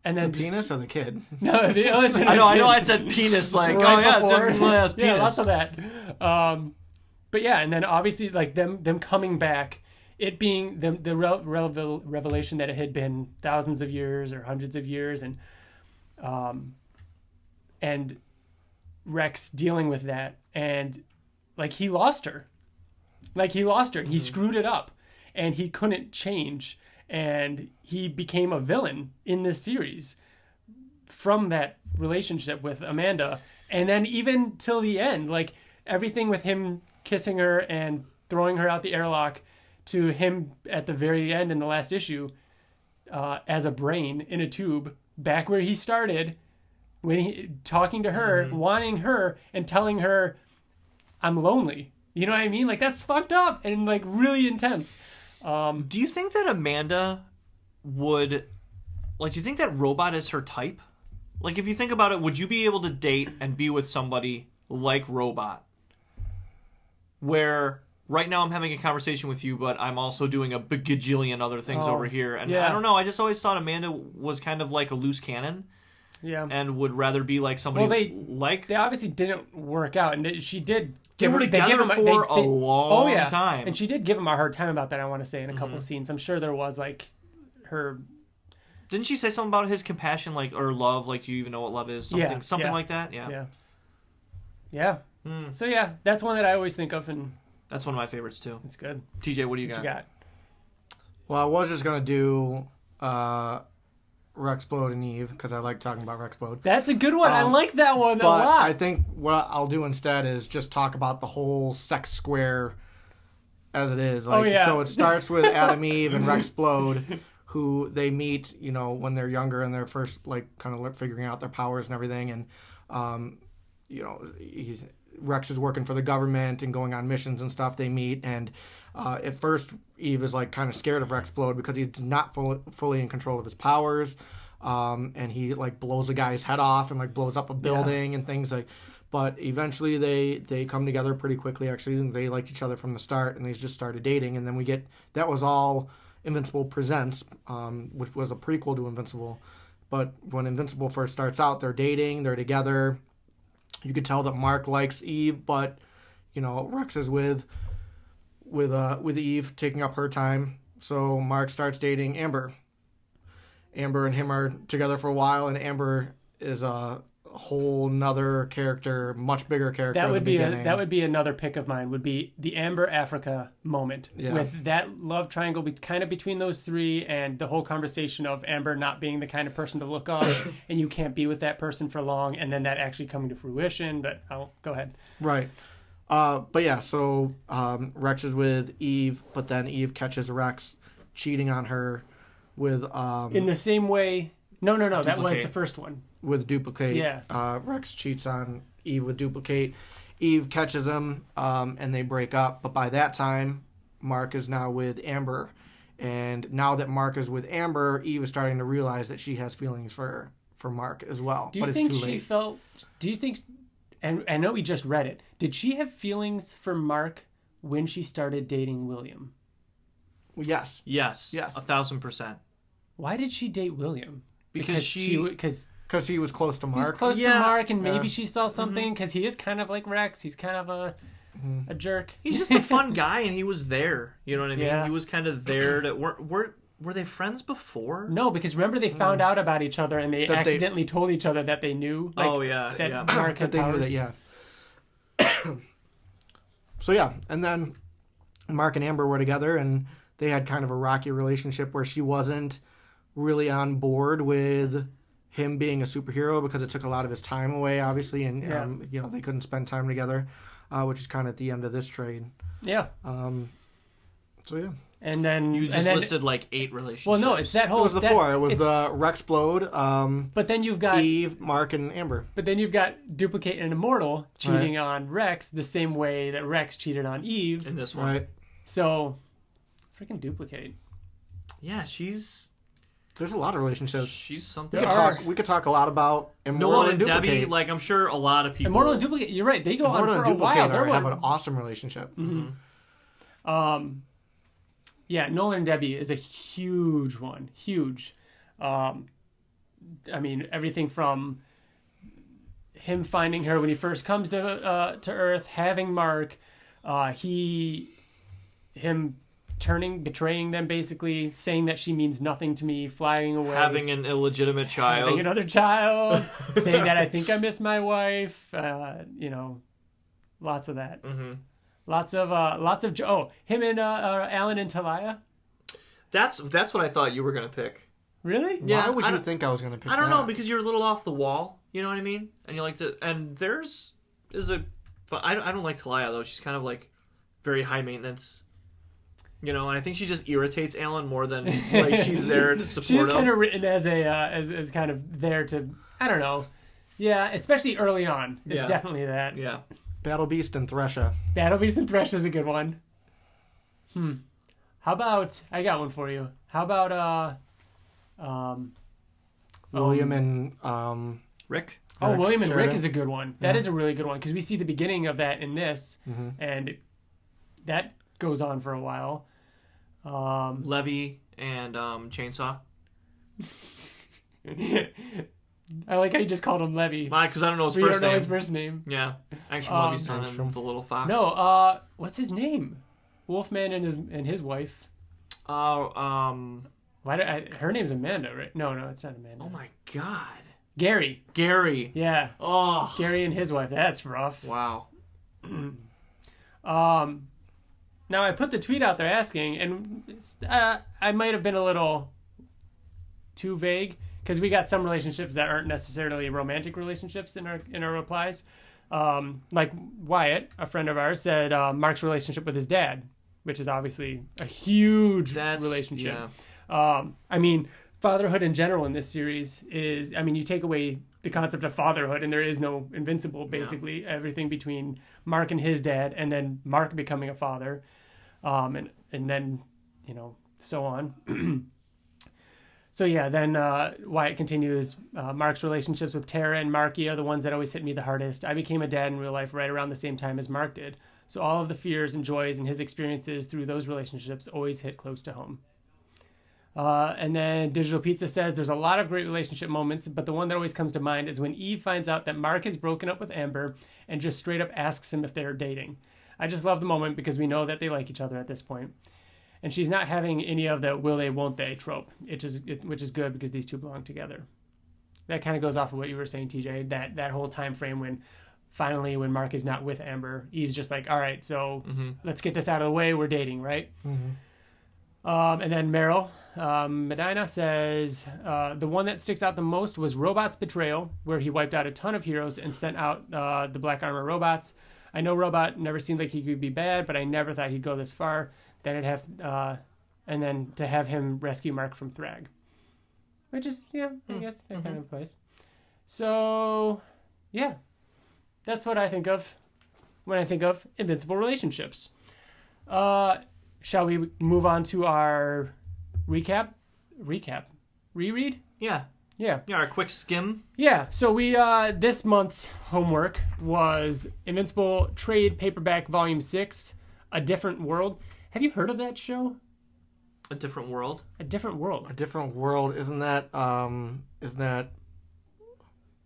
And then the penis or the kid? No, the illegitimate. I know. I said penis. Like, right penis. Yeah, lots of that. But yeah, and then obviously like them coming back, it being the revelation that it had been thousands of years or hundreds of years, and and Rex dealing with that, and like he lost her. He screwed it up, and he couldn't change, and he became a villain in this series from that relationship with Amanda. And then even till the end, like everything with him kissing her and throwing her out the airlock, to him at the very end in the last issue as a brain in a tube, back where he started, when he talking to her, wanting her, and telling her, I'm lonely. You know what I mean? Like, that's fucked up and like really intense. Do you think that Amanda would, like, do you think that Robot is her type? Like, if you think about it, would you be able to date and be with somebody like Robot? Where right now I'm having a conversation with you, but I'm also doing a bajillion other things over here. And I don't know, I just always thought Amanda was kind of like a loose cannon. Yeah. And would rather be like somebody they obviously didn't work out, and she did. They were together for a long time. And she did give him a hard time about that, I want to say, in a couple of scenes. I'm sure there was, like, her... Didn't she say something about his compassion, like, or love, like, do you even know what love is? Something like that? Yeah. So, yeah, that's one that I always think of, and... That's one of my favorites, too. It's good. TJ, what do you got? Well, I was just going to do Rexplode and Eve, because I like talking about Rexplode. That's a good one. I like that one a lot. I think what I'll do instead is just talk about the whole sex square as it is. Like, So it starts with Adam, Eve, and Rexplode, who they meet, you know, when they're younger and they're first, like, kind of figuring out their powers and everything. And, you know, Rex is working for the government and going on missions and stuff. They meet, and at first Eve is like kind of scared of Rexplode because he's not fully in control of his powers, and he like blows a guy's head off and like blows up a building and things like. But eventually they come together pretty quickly. Actually, they liked each other from the start, and they just started dating. And then we get that was all Invincible Presents, which was a prequel to Invincible. But when Invincible first starts out, they're dating, they're together. You could tell that Mark likes Eve, but you know Rex is with Eve, taking up her time. So Mark starts dating Amber. Amber and him are together for a while, and Amber is a whole nother character, much bigger character. That would be another pick of mine. Would be the Amber Africa moment with that love triangle, kind of between those three, and the whole conversation of Amber not being the kind of person to look up, and you can't be with that person for long, and then that actually coming to fruition. But I'll go ahead. Right. But yeah, so Rex is with Eve, but then Eve catches Rex cheating on her with in the same way. No, Duplicate. that was the first one. With Duplicate. Yeah. Rex cheats on Eve with Duplicate. Eve catches him, and they break up. But by that time, Mark is now with Amber. And now that Mark is with Amber, Eve is starting to realize that she has feelings for Mark as well. Do you think she felt... Do you think... And I know we just read it. Did she have feelings for Mark when she started dating William? Yes. 1,000%. Why did she date William? Because he was close to Mark. He's close to Mark, and maybe she saw something, because he is kind of like Rex. He's kind of a jerk. He's just a fun guy, and he was there. You know what I mean? Yeah. He was kind of there. Were they friends before? No, because remember they found out about each other, and they accidentally told each other that they knew. Like, that Mark had they powers. knew that, yeah. So yeah, and then Mark and Amber were together, and they had kind of a rocky relationship where she wasn't really on board with him being a superhero because it took a lot of his time away, obviously, and you know they couldn't spend time together, which is kind of at the end of this trade. Yeah. So yeah. And then you just listed like 8 relationships. Well, no, it's that whole. It was the 4. It was the Rexplode. But then you've got Eve, Mark, and Amber. But then you've got Duplicate and Immortal cheating on Rex the same way that Rex cheated on Eve in this one. Right. So, freaking Duplicate. Yeah, there's a lot of relationships. She's something. We could talk a lot about Immortal Nolan and Debbie. Duplicate. Like I'm sure a lot of people. Immortal and Duplicate. You're right. They go Immortal on for and a while. Duplicate have an awesome relationship. Mm-hmm. Yeah, Nolan and Debbie is a huge one. Huge. I mean, everything from him finding her when he first comes to Earth, having Mark, him betraying them, basically saying that she means nothing to me, flying away, Having an illegitimate child, having another child, saying that I think I miss my wife. Lots of that. Mm-hmm. Lots of him and Alan and Talia. That's what I thought you were gonna pick. Really? Why would you think I was going to pick I don't that? know, because you're a little off the wall. You know what I mean? And you like to. And theirs is a. I don't like Talia though. She's kind of like very high maintenance. And I think she just irritates Alan more than like she's there to support him. She's kind of written as a as kind of there to, I don't know. Yeah, especially early on. It's definitely that. Yeah. Battle Beast and Thresha. Battle Beast and Thresh is a good one. How about, I got one for you. How about William and Rick? William and Rick Sheridan. is a good one. That is a really good one because we see the beginning of that in this, and that goes on for a while. Levy and Chainsaw. I like how you just called him Levy. Why? Because I don't know his We first don't know name. his first name. Yeah. Angstrom Levy's son Angstrom. and the little fox. No, what's his name? Wolfman and his wife. Oh, Her name's Amanda, right? No, it's not Amanda. oh my God. Gary. Gary. Yeah. Oh. Gary and his wife. That's rough. Wow. Now I put the tweet out there asking, and I might have been a little too vague because we got some relationships that aren't necessarily romantic relationships in our replies. Like Wyatt, a friend of ours, said Mark's relationship with his dad, which is obviously a huge relationship. Yeah. I mean, fatherhood in general in this series is, you take away the concept of fatherhood and there is no Invincible, basically. Everything between Mark and his dad, and then Mark becoming a father, and then, so on. So yeah, then Wyatt continues, Mark's relationships with Tara and Marky are the ones that always hit me the hardest. I became a dad in real life right around the same time as Mark did. So all of the fears and joys and his experiences through those relationships always hit close to home. And then Digital Pizza says there's a lot of great relationship moments, but the one that always comes to mind is when Eve finds out that Mark has broken up with Amber and just straight up asks him if they're dating. I just love the moment because we know that they like each other at this point. And she's not having any of the will they, won't they trope, which is good because these two belong together. That kind of goes off of what you were saying, TJ, that whole time frame when finally when Mark is not with Amber, Eve's just like, all right, so let's get this out of the way. We're dating, right? And then Meryl Medina says, the one that sticks out the most was Robot's betrayal, where he wiped out a ton of heroes and sent out the Black Armor robots. I know Robot never seemed like he could be bad, but I never thought he'd go this far. Then and then to have him rescue Mark from Thrag, which is I guess that kind of place. So yeah, that's what I think of when I think of Invincible relationships. Shall we move on to our reread? Yeah. Yeah. Yeah, our quick skim. Yeah, so we this month's homework was Invincible Trade Paperback Volume 6, A Different World. Have you heard of that show? A Different World? A Different World. A Different World, isn't that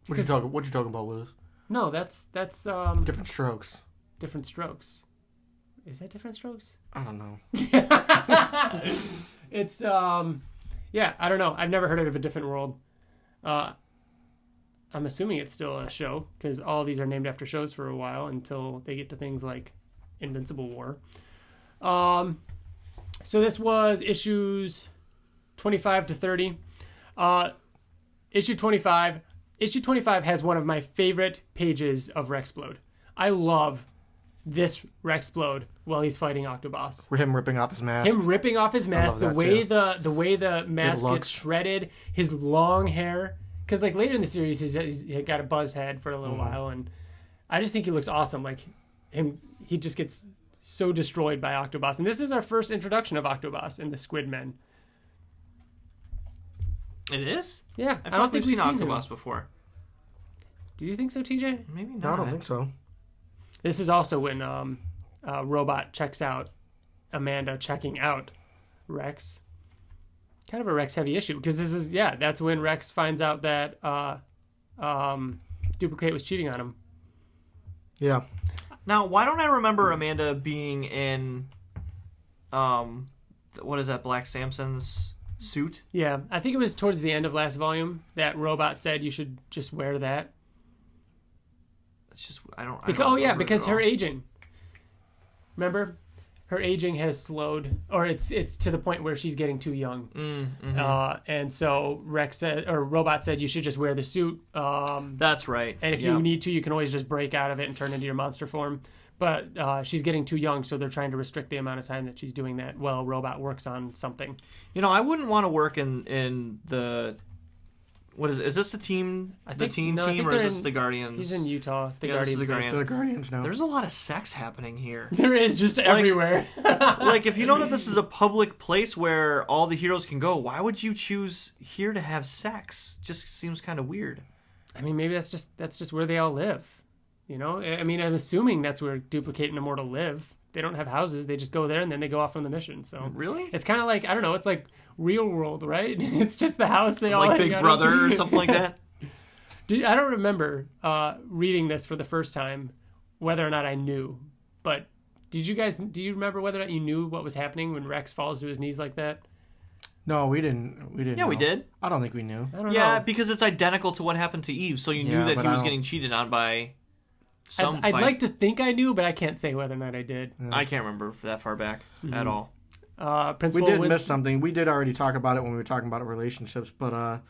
what you talking about, Liz? No, that's Different Strokes. Different Strokes. Is that Different Strokes? I don't know. It's yeah, I don't know. I've never heard of A Different World. I'm assuming it's still a show because all of these are named after shows for a while until they get to things like Invincible War. So this was issues 25 to 30. Issue 25. Issue 25 has one of my favorite pages of Rexplode. I love this Rexplode while he's fighting Octoboss. Him ripping off his mask. Him ripping off his mask, the way the mask looks. gets shredded, his long hair. Because like later in the series, he's got a buzz head for a little while, and I just think he looks awesome. Like he just gets so destroyed by Octoboss, and this is our first introduction of Octoboss and the Squid Men. It is? Yeah, I don't think we've seen Octoboss before. Do you think so, TJ? Maybe not. No, I don't think so. This is also when Robot checks out Amanda checking out Rex. Kind of a Rex heavy issue because this is that's when Rex finds out that Duplicate was cheating on him. Yeah. Now, why don't I remember Amanda being in what is that? Black Samson's suit. Yeah, I think it was towards the end of last volume that Robot said you should just wear that. It's just I don't. Because her aging. Remember, her aging has slowed, or it's to the point where she's getting too young. And so Robot said you should just wear the suit. That's right. And if you need to, you can always just break out of it and turn into your monster form. But she's getting too young, so they're trying to restrict the amount of time that she's doing that while Robot works on something. I wouldn't want to work in the... What is it? Is this the team? Team, or is this the Guardians? He's in Utah. The Guardians now. There's a lot of sex happening here. There is, just everywhere. If you know that this is a public place where all the heroes can go, why would you choose here to have sex? Just seems kind of weird. I mean, maybe that's just where they all live. I mean, I'm assuming that's where Duplicate and Immortal live. They don't have houses. They just go there and then they go off on the mission. So really, it's kind of like, I don't know. It's like Real World, right? It's just the house they all like Big Brother or something like that. I don't remember reading this for the first time, whether or not I knew. But do you remember whether or not you knew what was happening when Rex falls to his knees like that? No, we didn't. Yeah, know. We did. I don't think we knew. I don't know. Because it's identical to what happened to Eve, so you knew that he was getting cheated on by. I'd like to think I knew, but I can't say whether or not I did. Yeah. I can't remember that far back at all. We did miss something. We did already talk about it when we were talking about relationships, but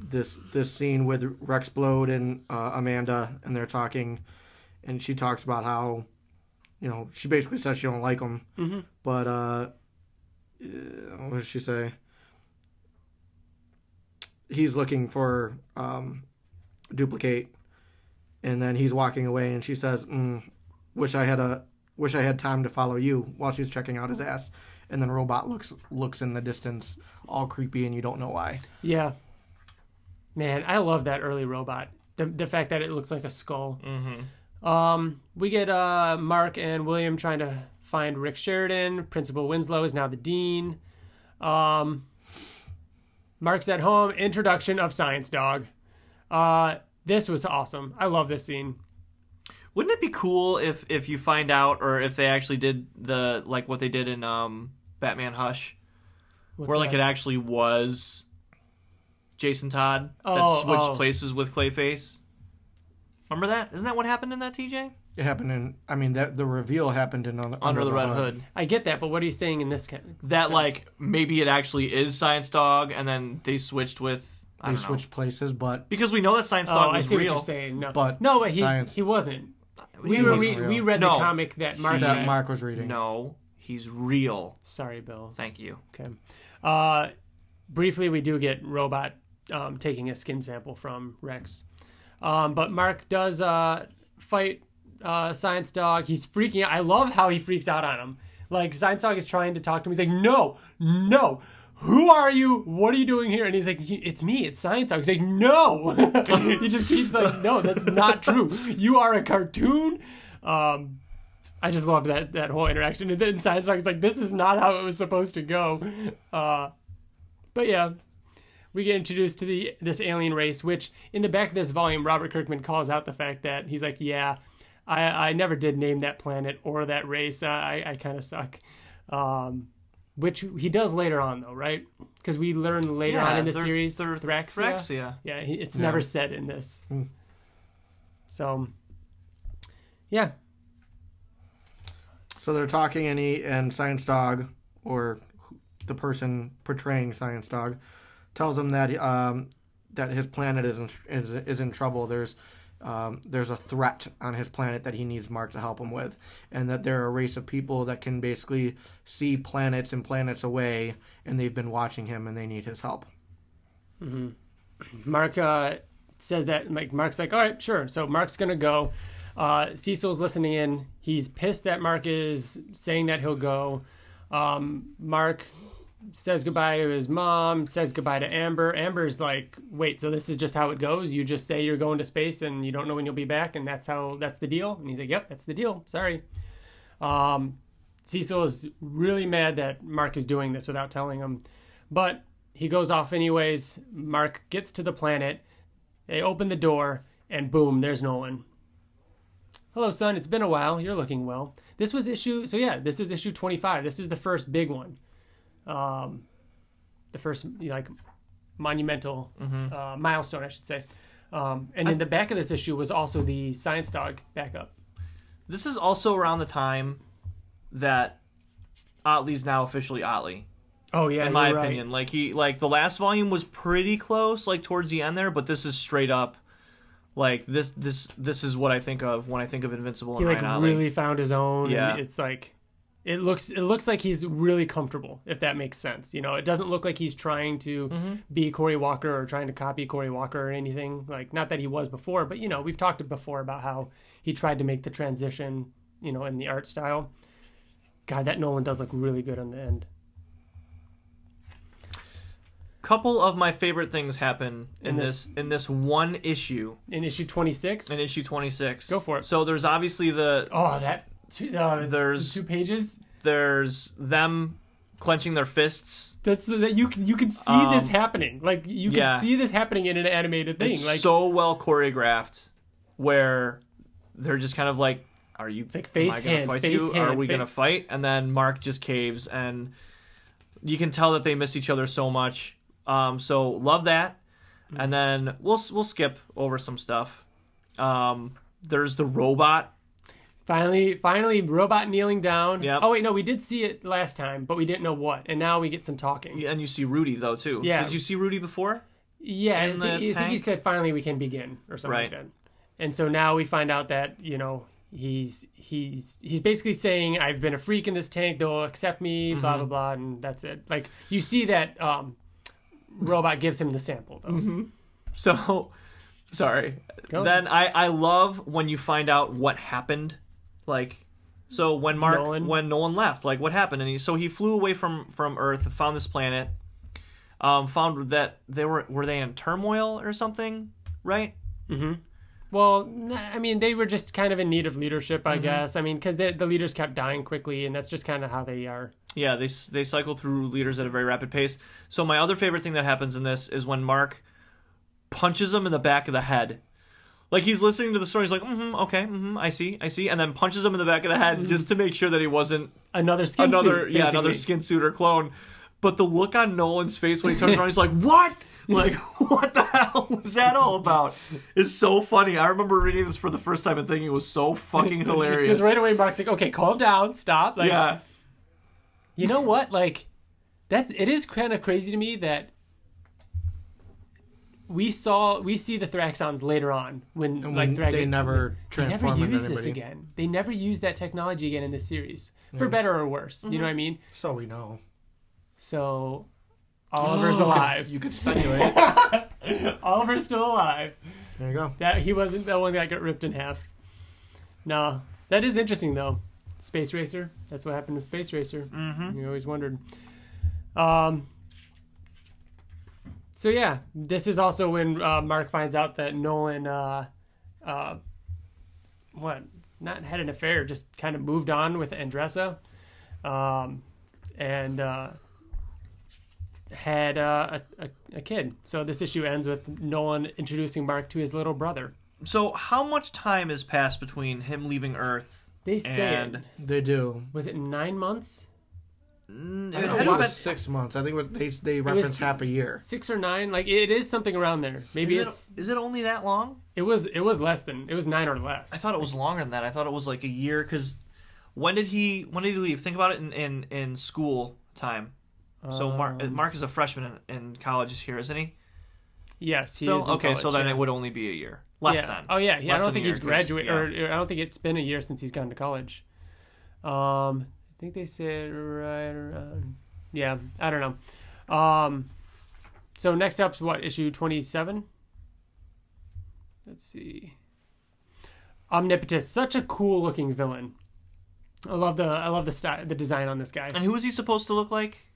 this scene with Rex Blode and Amanda, and they're talking, and she talks about how, she basically says she don't like him, but what did she say? He's looking for Duplicate. And then he's walking away, and she says, "Wish I had time to follow you," while she's checking out his ass. And then Robot looks in the distance, all creepy, and you don't know why. Yeah, man, I love that early Robot. The fact that it looks like a skull. We get Mark and William trying to find Rick Sheridan. Principal Winslow is now the dean. Mark's at home. Introduction of Science Dog. This was awesome. I love this scene. Wouldn't it be cool if you find out, or if they actually did what they did in Batman Hush, where it actually was Jason Todd that switched places with Clayface? Remember that? Isn't that what happened in that, TJ? It happened the reveal happened in Under the Red Hood. I get that, but what are you saying in this case? That maybe it actually is Science Dog, and then they switched with. They switched places, but because we know that Science Dog was real. I see what you're saying. No, but he wasn't. We read the comic that Mark was reading. No, he's real. Sorry, Bill. Thank you. Okay. Briefly, we do get Robot taking a skin sample from Rex, but Mark does fight Science Dog. He's freaking out. I love how he freaks out on him. Like, Science Dog is trying to talk to him. He's like, no. Who are you? What are you doing here? And he's like, it's me. It's Science Dog. He's like, no. He just keeps like, no, that's not true. You are a cartoon. I just loved that whole interaction. And then Science Dog's like, this is not how it was supposed to go. But yeah, we get introduced to this alien race, which in the back of this volume, Robert Kirkman calls out the fact that he's like, yeah, I never did name that planet or that race. I kind of suck. Which he does later on, though, right? Because we learn later on in the series, Thraxia. Yeah, it's never said in this. So, yeah. So they're talking, and Science Dog, or the person portraying Science Dog, tells him that that his planet is in trouble. There's a threat on his planet that he needs Mark to help him with, and that they're a race of people that can basically see planets and planets away, and they've been watching him, and they need his help. Mark says that. Mark's like, all right, sure. So Mark's gonna go. Cecil's listening in. He's pissed that Mark is saying that he'll go. Mark says goodbye to his mom, says goodbye to Amber. Amber's like, wait, so this is just how it goes? You just say you're going to space and you don't know when you'll be back, and that's the deal? And he's like, yep, that's the deal. Sorry. Cecil is really mad that Mark is doing this without telling him. But he goes off anyways. Mark gets to the planet. They open the door, and boom, there's Nolan. Hello, son. It's been a while. You're looking well. This is issue 25. This is the first big one. the first like monumental milestone, I should say. And in the back of this issue was also the Science Dog backup. This is also around the time that Ottley's now officially Ottley. Oh yeah, in my opinion, like the last volume was pretty close, like towards the end there, but this is straight up, like this is what I think of when I think of Invincible. He and like Ryan Ottley. really found his own. Yeah, and it's like it looks like he's really comfortable, if that makes sense. You know, it doesn't look like he's trying to be Cory Walker or trying to copy Cory Walker or anything. Like, not that he was before, but you know, we've talked before about how he tried to make the transition, you know, in the art style. God, that Nolan does look really good on the end. Couple of my favorite things happen in this one issue. In issue 26? In issue 26. Go for it. So there's obviously there's the 2 pages. There's them clenching their fists. That's that you can see this happening. Like you can see this happening in an animated thing. It's like so well choreographed, where they're just kind of like, "Are you? It's like face, hand, fight face, you? hand, Are we face. gonna fight?" And then Mark just caves, and you can tell that they miss each other so much. So love that. And then we'll skip over some stuff. There's the robot. Finally, robot kneeling down. Yep. Oh wait, no, we did see it last time, but we didn't know what. And now we get some talking. And you see Rudy though too. Yeah. Did you see Rudy before? Yeah, In the I think he tank? said finally we can begin or something like Right. that. And so now we find out that, you know, he's basically saying, I've been a freak in this tank, they'll accept me, blah blah blah, and that's it. Like you see that robot gives him the sample though. So sorry. Go. Then I love when you find out what happened. Like, so when Nolan left, like what happened? And he flew away from Earth, found this planet, found that were they in turmoil or something, right? Mm-hmm. Well, I mean, they were just kind of in need of leadership, I guess. I mean, because the leaders kept dying quickly, and that's just kind of how they are. Yeah, they cycle through leaders at a very rapid pace. So my other favorite thing that happens in this is when Mark punches him in the back of the head. Like, he's listening to the story, he's like, okay, I see, and then punches him in the back of the head just to make sure that he wasn't another skin suit. Yeah, another skin suit or clone. But the look on Nolan's face when he turns around, he's like, what? Like, what the hell was that all about? It's so funny. I remember reading this for the first time and thinking it was so fucking hilarious. Because right away Mark's like, okay, calm down, stop. Like, yeah. You know what? Like, it is kind of crazy to me that we see the Thraxons later on when they never transform into use anybody. this again. They never use that technology again in this series, for better or worse. You know what I mean? So we know. So Oliver's alive. You could speculate. Oliver's still alive. There you go. That he wasn't the one that got ripped in half. No, that is interesting though. Space Racer. That's what happened to Space Racer. Mm-hmm. You always wondered. So yeah, this is also when Mark finds out that Nolan, not had an affair, just kind of moved on with Andressa, and had a kid. So this issue ends with Nolan introducing Mark to his little brother. So how much time has passed between him leaving Earth? They say and They do. Was it 9 months? I it think had it was been 6 months. I think they It was referenced half a year. 6 or 9. Like it is something around there. Maybe is it only that long? It was less than. It was 9 or less. I thought it was longer than that. I thought it was like a year. Because when did he leave? Think about it in school time. So Mark is a freshman in college here, isn't he? Yes, he Still is in okay. college, so then yeah. it would only be a year less yeah. than. Oh yeah, yeah. I Less don't than think a he's year, 'cause, graduated, or I don't think it's been a year since he's gone to college. I think they said right around. Yeah, I don't know. So next up's what, issue 27? Let's see. Omnipotus, such a cool looking villain. I love the style, the design on this guy. And who is he supposed to look like?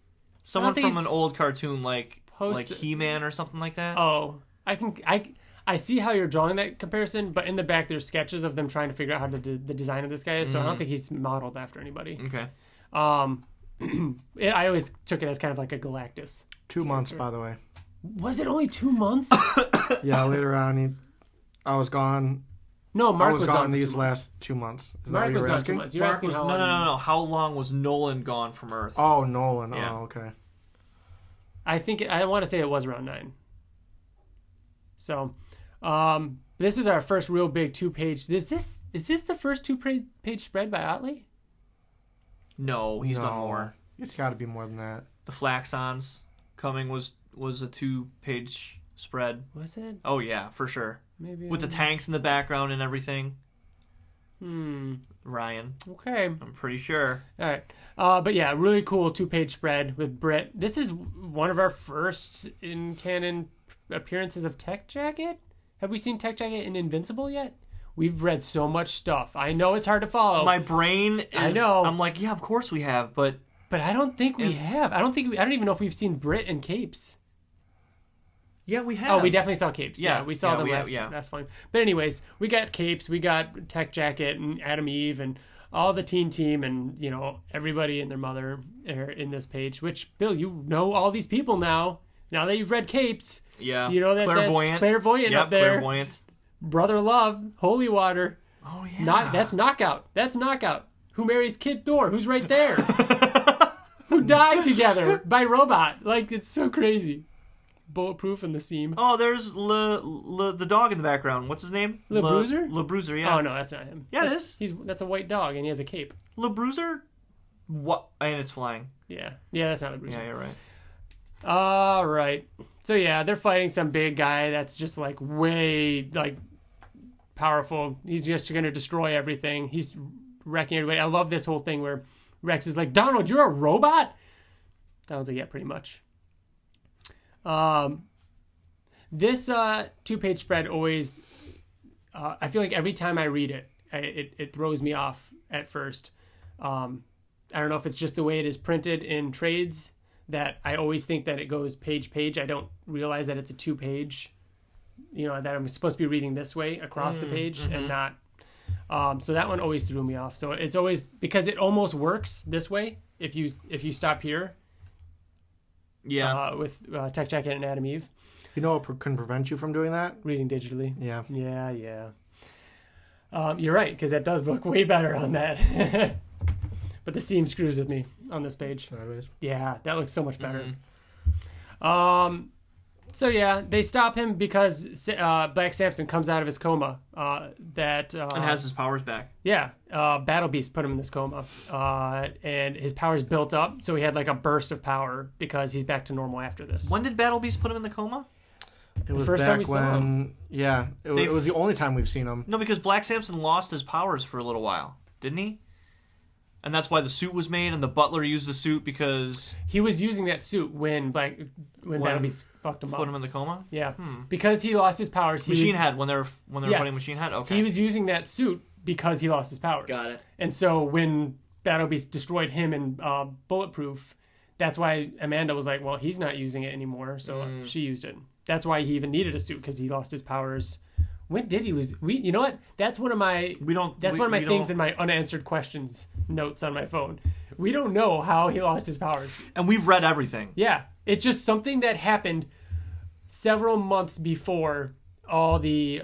Someone think from he's an old cartoon, like He-Man or something like that. Oh, I see how you're drawing that comparison, but in the back there's sketches of them trying to figure out how to do the design of this guy. So I don't think he's modeled after anybody. Okay. I always took it as kind of like a Galactus. 2 months, by the way. Was it only 2 months? Yeah, later on, I was gone, No, Mark was was gone for these 2 months. last 2 months. Is that Mark what you was were gone asking? 2 months. You're Mark asking was, how no, long? no. How long was Nolan gone from Earth? Oh, Nolan. Yeah. Oh, okay. I want to say it was around 9. So, this is our first real big 2-page. Is this the first 2-page spread by Ottley? No, he's done more. It's got to be more than that. The Flaxons coming was a 2-page spread. Was it? Oh yeah, for sure. Maybe With the tanks in the background and everything. Ryan. Okay. I'm pretty sure. All right. But yeah, really cool 2-page spread with Britt. This is one of our first in canon appearances of Tech Jacket. Have we seen Tech Jacket in Invincible yet? We've read so much stuff. I know it's hard to follow. My brain is... I know. I'm like, yeah, of course we have, but I don't think we have. I don't even know if we've seen Britt and Capes. yeah, we have. Oh, we definitely saw Capes. Yeah, Yeah, we saw yeah, them we last, have, yeah. last fine. But anyways, we got Capes, we got Tech Jacket and Adam Eve and all the teen team and, you know, everybody and their mother are in this page, which, Bill, you know all these people now. Now that you've read Capes, Yeah. you know that's clairvoyant Yep, up there. clairvoyant. Brother Love, Holy Water. Oh, yeah. That's Knockout. That's Knockout. Who marries Kid Thor? Who's right there? Who died together by robot. Like, it's so crazy. Bulletproof and the Seam. Oh, there's the dog in the background. What's his name? Le Bruiser? Le Bruiser, yeah. Oh, no, that's not him. Yeah, it is. That's a white dog, and he has a cape. Le Bruiser? What? And it's flying. Yeah, that's not Le Bruiser. Yeah, you're right. All right. So, yeah, they're fighting some big guy that's just, like, way, like, powerful. He's just going to destroy everything. He's wrecking everybody. I love this whole thing where Rex is like, Donald, you're a robot? I was like, yeah, pretty much. This 2-page spread always, I feel like every time I read it, it throws me off at first. I don't know if it's just the way it is printed in trades that I always think that it goes page. I don't realize that it's a 2-page, you know, that I'm supposed to be reading this way across the page and not. So that one always threw me off. So it's always, because it almost works this way if you stop here. Yeah. With Tech Jacket and Adam Eve. You know what can prevent you from doing that? Reading digitally. Yeah. Yeah. You're right, because that does look way better on that. But the seam screws with me on this page. Sideways. Yeah, that looks so much better. So yeah, they stop him because Black Samson comes out of his coma. And has his powers back. Yeah, Battle Beast put him in this coma, and his powers built up. So he had like a burst of power because he's back to normal after this. When did Battle Beast put him in the coma? It was first back time we saw him. Yeah, it was the only time we've seen him. No, because Black Samson lost his powers for a little while, didn't he? And that's why the suit was made, and the butler used the suit because he was using that suit when Battle Beast fucked him up. Put him in the coma? Yeah, because he lost his powers. Machine Head, when they were putting Machine Head? Okay. He was using that suit because he lost his powers. Got it. And so when Battle Beast destroyed him in Bulletproof, that's why Amanda was like, well, he's not using it anymore, so she used it. That's why he even needed a suit, because he lost his powers. When did he lose? You know what? That's one of my things in my unanswered questions notes on my phone. We don't know how he lost his powers. And we've read everything. Yeah. It's just something that happened several months before all the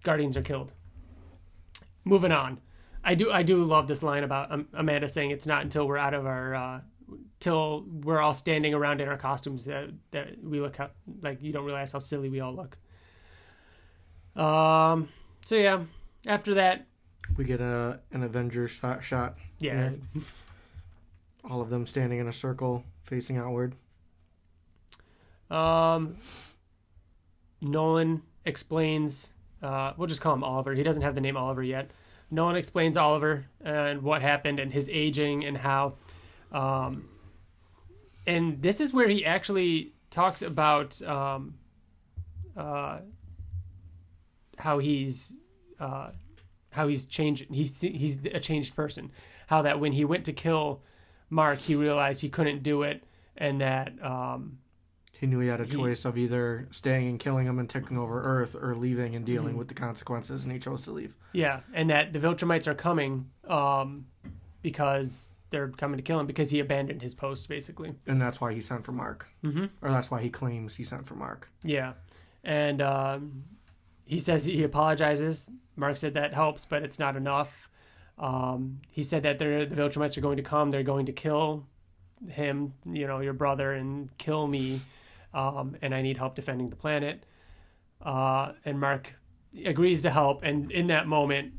Guardians are killed. Moving on. I do love this line about Amanda saying it's not until we're out of our till we're all standing around in our costumes that we look like you don't realize how silly we all look. So yeah, after that we get an Avengers shot. Yeah. All of them standing in a circle facing outward. Nolan explains, we'll just call him Oliver. He doesn't have the name Oliver yet. Nolan explains Oliver and what happened and his aging and how, and this is where he actually talks about how he's changed. He's a changed person. How that when he went to kill Mark, he realized he couldn't do it, and that he knew he had a choice of either staying and killing him and taking over Earth, or leaving and dealing with the consequences, and he chose to leave. Yeah, and that the Viltrumites are coming because they're coming to kill him because he abandoned his post, basically. And that's why he sent for Mark. Mm-hmm. Or that's why he claims he sent for Mark. Yeah, and he says he apologizes. Mark said that helps, but it's not enough. He said that the Viltrumites are going to come. They're going to kill him, your brother, and kill me. And I need help defending the planet. And Mark agrees to help. And in that moment,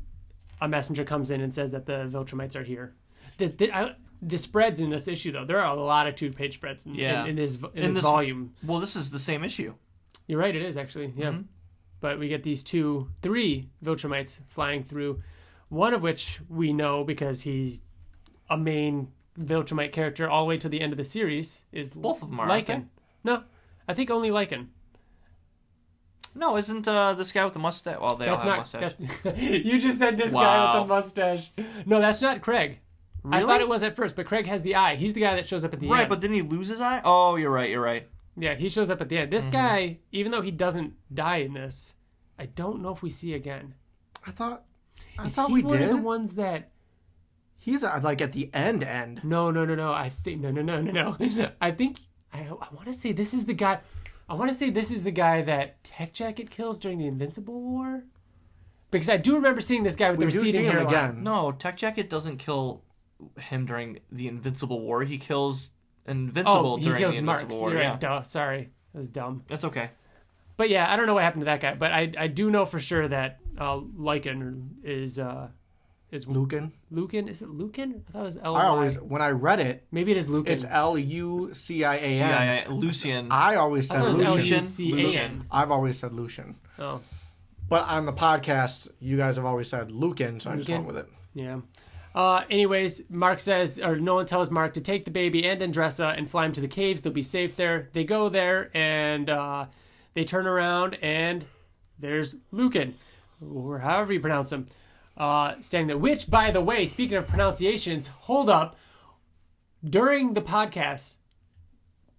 a messenger comes in and says that the Viltrumites are here. The spreads in this issue, though, there are a lot of 2-page spreads in this volume. Well, this is the same issue. You're right, it is actually. Yeah. Mm-hmm. But we get these 3 Viltrumites flying through, one of which we know because he's a main Viltrumite character all the way to the end of the series is both of them are Layne. No, I think only Layne. No, isn't this guy with the mustache? Well, they all have mustache. You just said this guy with the mustache. No, that's not Craig. Really? I thought it was at first, but Craig has the eye. He's the guy that shows up at the end. Right, but didn't he lose his eye? Oh, you're right. Yeah, he shows up at the end. This guy, even though he doesn't die in this, I don't know if we see again. I thought we did. Is he one of the ones that... He's like at the end. No. I think no. I think I want to say this is the guy. I want to say this is the guy that Tech Jacket kills during the Invincible War, because I do remember seeing this guy with the receding hairline. Again. No, Tech Jacket doesn't kill him during the Invincible War. He kills Invincible during the Invincible War. Right. Duh. Sorry, that was dumb. That's okay. But yeah, I don't know what happened to that guy, but I do know for sure that Layne is Lucan. Lucan? Is it Lucan? I thought it was L-Y. When I read it, maybe it is Lucan. It's Lucian. Lucian. I always said Lucian. I've always said Lucian. Oh. But on the podcast, you guys have always said Lucan, so I just went with it. Yeah. Anyways, Nolan tells Mark to take the baby and Andressa and fly him to the caves. They'll be safe there. They go there, and they turn around, and there's Lucan, or however you pronounce him. Standing there, which, by the way, speaking of pronunciations, hold up. During the podcast,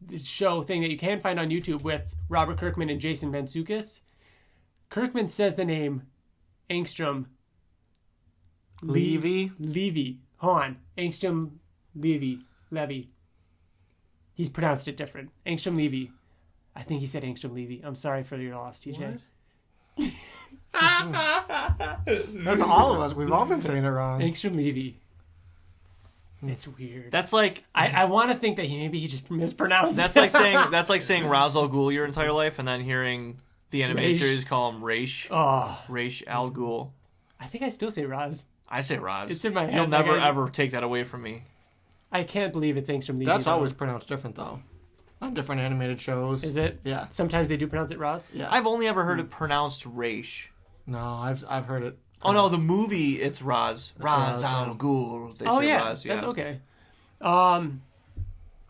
the show thing that you can find on YouTube with Robert Kirkman and Jason Mantzoukas, Kirkman says the name Angstrom Levy. Hold on. Angstrom Levy. He's pronounced it different. Angstrom Levy. I think he said Angstrom Levy. I'm sorry for your loss, TJ. What? That's all of us. We've all been saying it wrong. Angstrom Levy. It's weird. That's like I want to think that he just mispronounced. That's like saying Ra's al Ghul your entire life and then hearing the animated series call him Raish. Oh, Raish al Ghul. I think I still say Raz. I say Raz. It's in my head. You'll never ever take that away from me. I can't believe it's Angstrom Levy. That's always pronounced different though. On different animated shows. Is it? Yeah. Sometimes they do pronounce it Raz? Yeah. I've only ever heard it pronounced Raish. No, I've heard it. Oh no, the movie it's Raz. Ra's al Ghul. They say Raz, yeah. That's okay.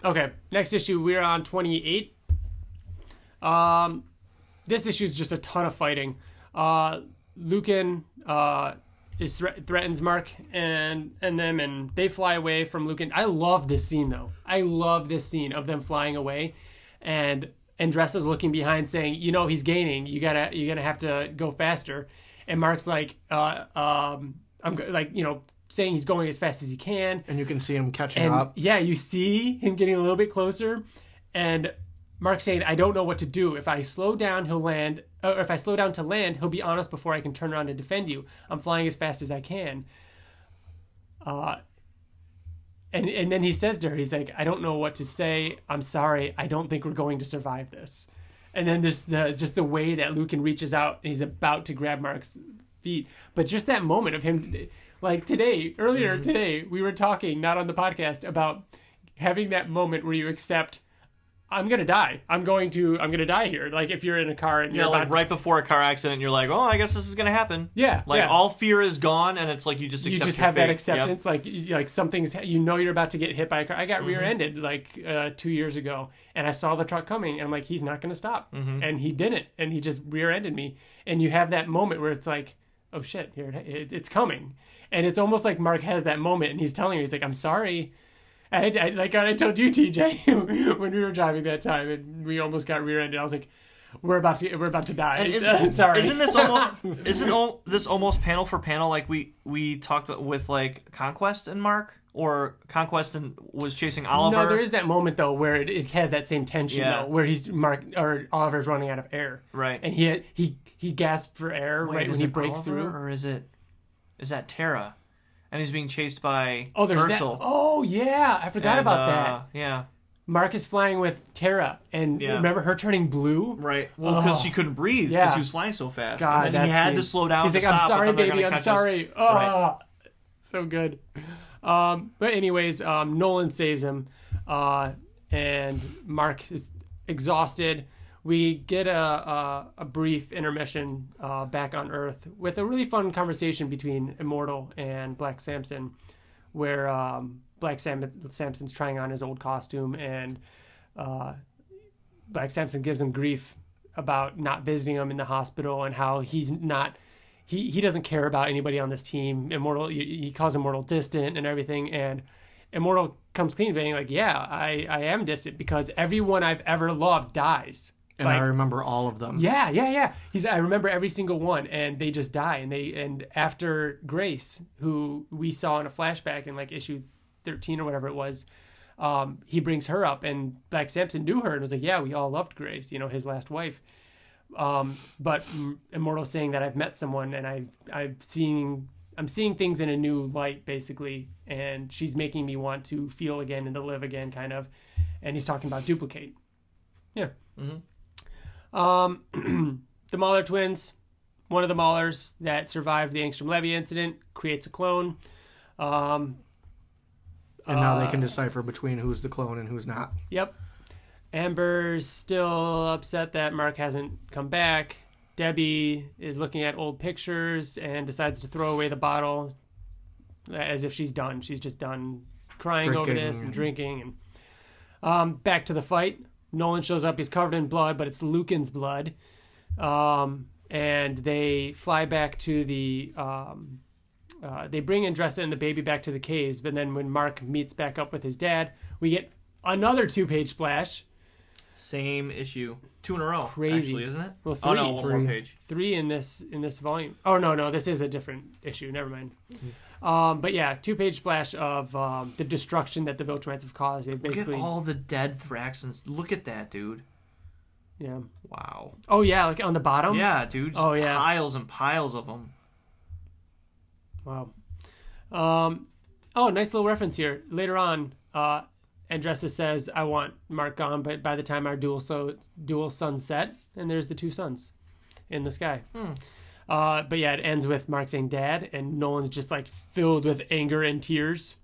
Okay, next issue, we're on 28. This issue is just a ton of fighting. Lucan threatens Mark and them, and they fly away from Lucan. I love this scene, though. I love this scene of them flying away, and Andressa's looking behind, saying, he's gaining. You're gonna have to go faster. And Mark's like, saying he's going as fast as he can. And you can see him catching up. Yeah, you see him getting a little bit closer. And Mark's saying, I don't know what to do. If I slow down, he'll land. Or if I slow down to land, he'll be honest before I can turn around and defend you. I'm flying as fast as I can. And then he says to her, he's like, I don't know what to say. I'm sorry. I don't think we're going to survive this. And then there's just the way that Lucan reaches out and he's about to grab Mark's feet. But just that moment of him, like earlier today, we were talking, not on the podcast, about having that moment where you accept, I'm going to die. I'm going to die here. Like if you're in a car and you're right before a car accident, you're like, oh, I guess this is going to happen. Yeah. All fear is gone and it's like you just accept have fate. That acceptance. Yep. Like something's, you're about to get hit by a car. I got rear-ended 2 years ago and I saw the truck coming and I'm like, he's not going to stop. And he didn't. And he just rear-ended me. And you have that moment where it's like, oh shit, here it's coming. And it's almost like Mark has that moment and he's telling her, he's like, I'm sorry. I told you, TJ, when we were driving that time and we almost got rear-ended, I was like, we're about to die. And Sorry. Isn't this almost panel for panel like we talked about with like Conquest and Mark, or Conquest and was chasing Oliver? No, there is that moment though where it has that same tension though, where Oliver's running out of air, right? And he gasps for air when he breaks Oliver, through, or is that Tara? And he's being chased by there's Ursel. that. Oh yeah, I forgot about that. Yeah. Mark is flying with Tara, and remember her turning blue? Right. Well, because she couldn't breathe because he was flying so fast. God, and then he had to slow down. He's to like, stop, "I'm sorry, baby. I'm catch sorry." Oh, right. So good. But anyways, Nolan saves him, and Mark is exhausted. We get a brief intermission back on Earth with a really fun conversation between Immortal and Black Samson, where Black Samson's trying on his old costume, and Black Samson gives him grief about not visiting him in the hospital and how he's not. He doesn't care about anybody on this team. Immortal, he calls Immortal distant and everything, and Immortal comes clean, being like, "Yeah, I am distant because everyone I've ever loved dies." And I remember all of them. Yeah. I remember every single one, and they just die. And after Grace, who we saw in a flashback in like issue 13 or whatever it was, he brings her up, and Black Samson knew her and was like, "Yeah, we all loved Grace, his last wife." But Immortal's saying that I've met someone, and I'm seeing things in a new light, basically, and she's making me want to feel again and to live again, kind of. And he's talking about Duplicate. Yeah. Mm-hmm. The Mauler twins, one of the Maulers that survived the Angstrom Levy incident, creates a clone. And now they can decipher between who's the clone and who's not. Yep. Amber's still upset that Mark hasn't come back. Debbie is looking at old pictures and decides to throw away the bottle as if she's done. She's just done crying over this and drinking. And back to the fight. Nolan shows up. He's covered in blood, but it's Lucan's blood. And they fly back to the... they bring Andressa and the baby back to the caves, but then when Mark meets back up with his dad, we get another 2-page splash. Same issue. 2 in a row. Crazy. Actually, isn't it? Well, 3. Oh, no, one more page. 3 in this volume. Oh, no, this is a different issue. Never mind. But yeah, 2-page splash of the destruction that the Viltrumites have caused. They basically... Look at all the dead Thraxons. Look at that, dude. Yeah. Wow. Oh, yeah, like on the bottom? Yeah, dude. Just piles and piles of them. Wow. Nice little reference here. Later on, Andressa says, "I want Mark gone," but by the time our dual suns set, and there's the 2 suns in the sky. But yeah, it ends with Mark saying "Dad," and Nolan's just like filled with anger and tears.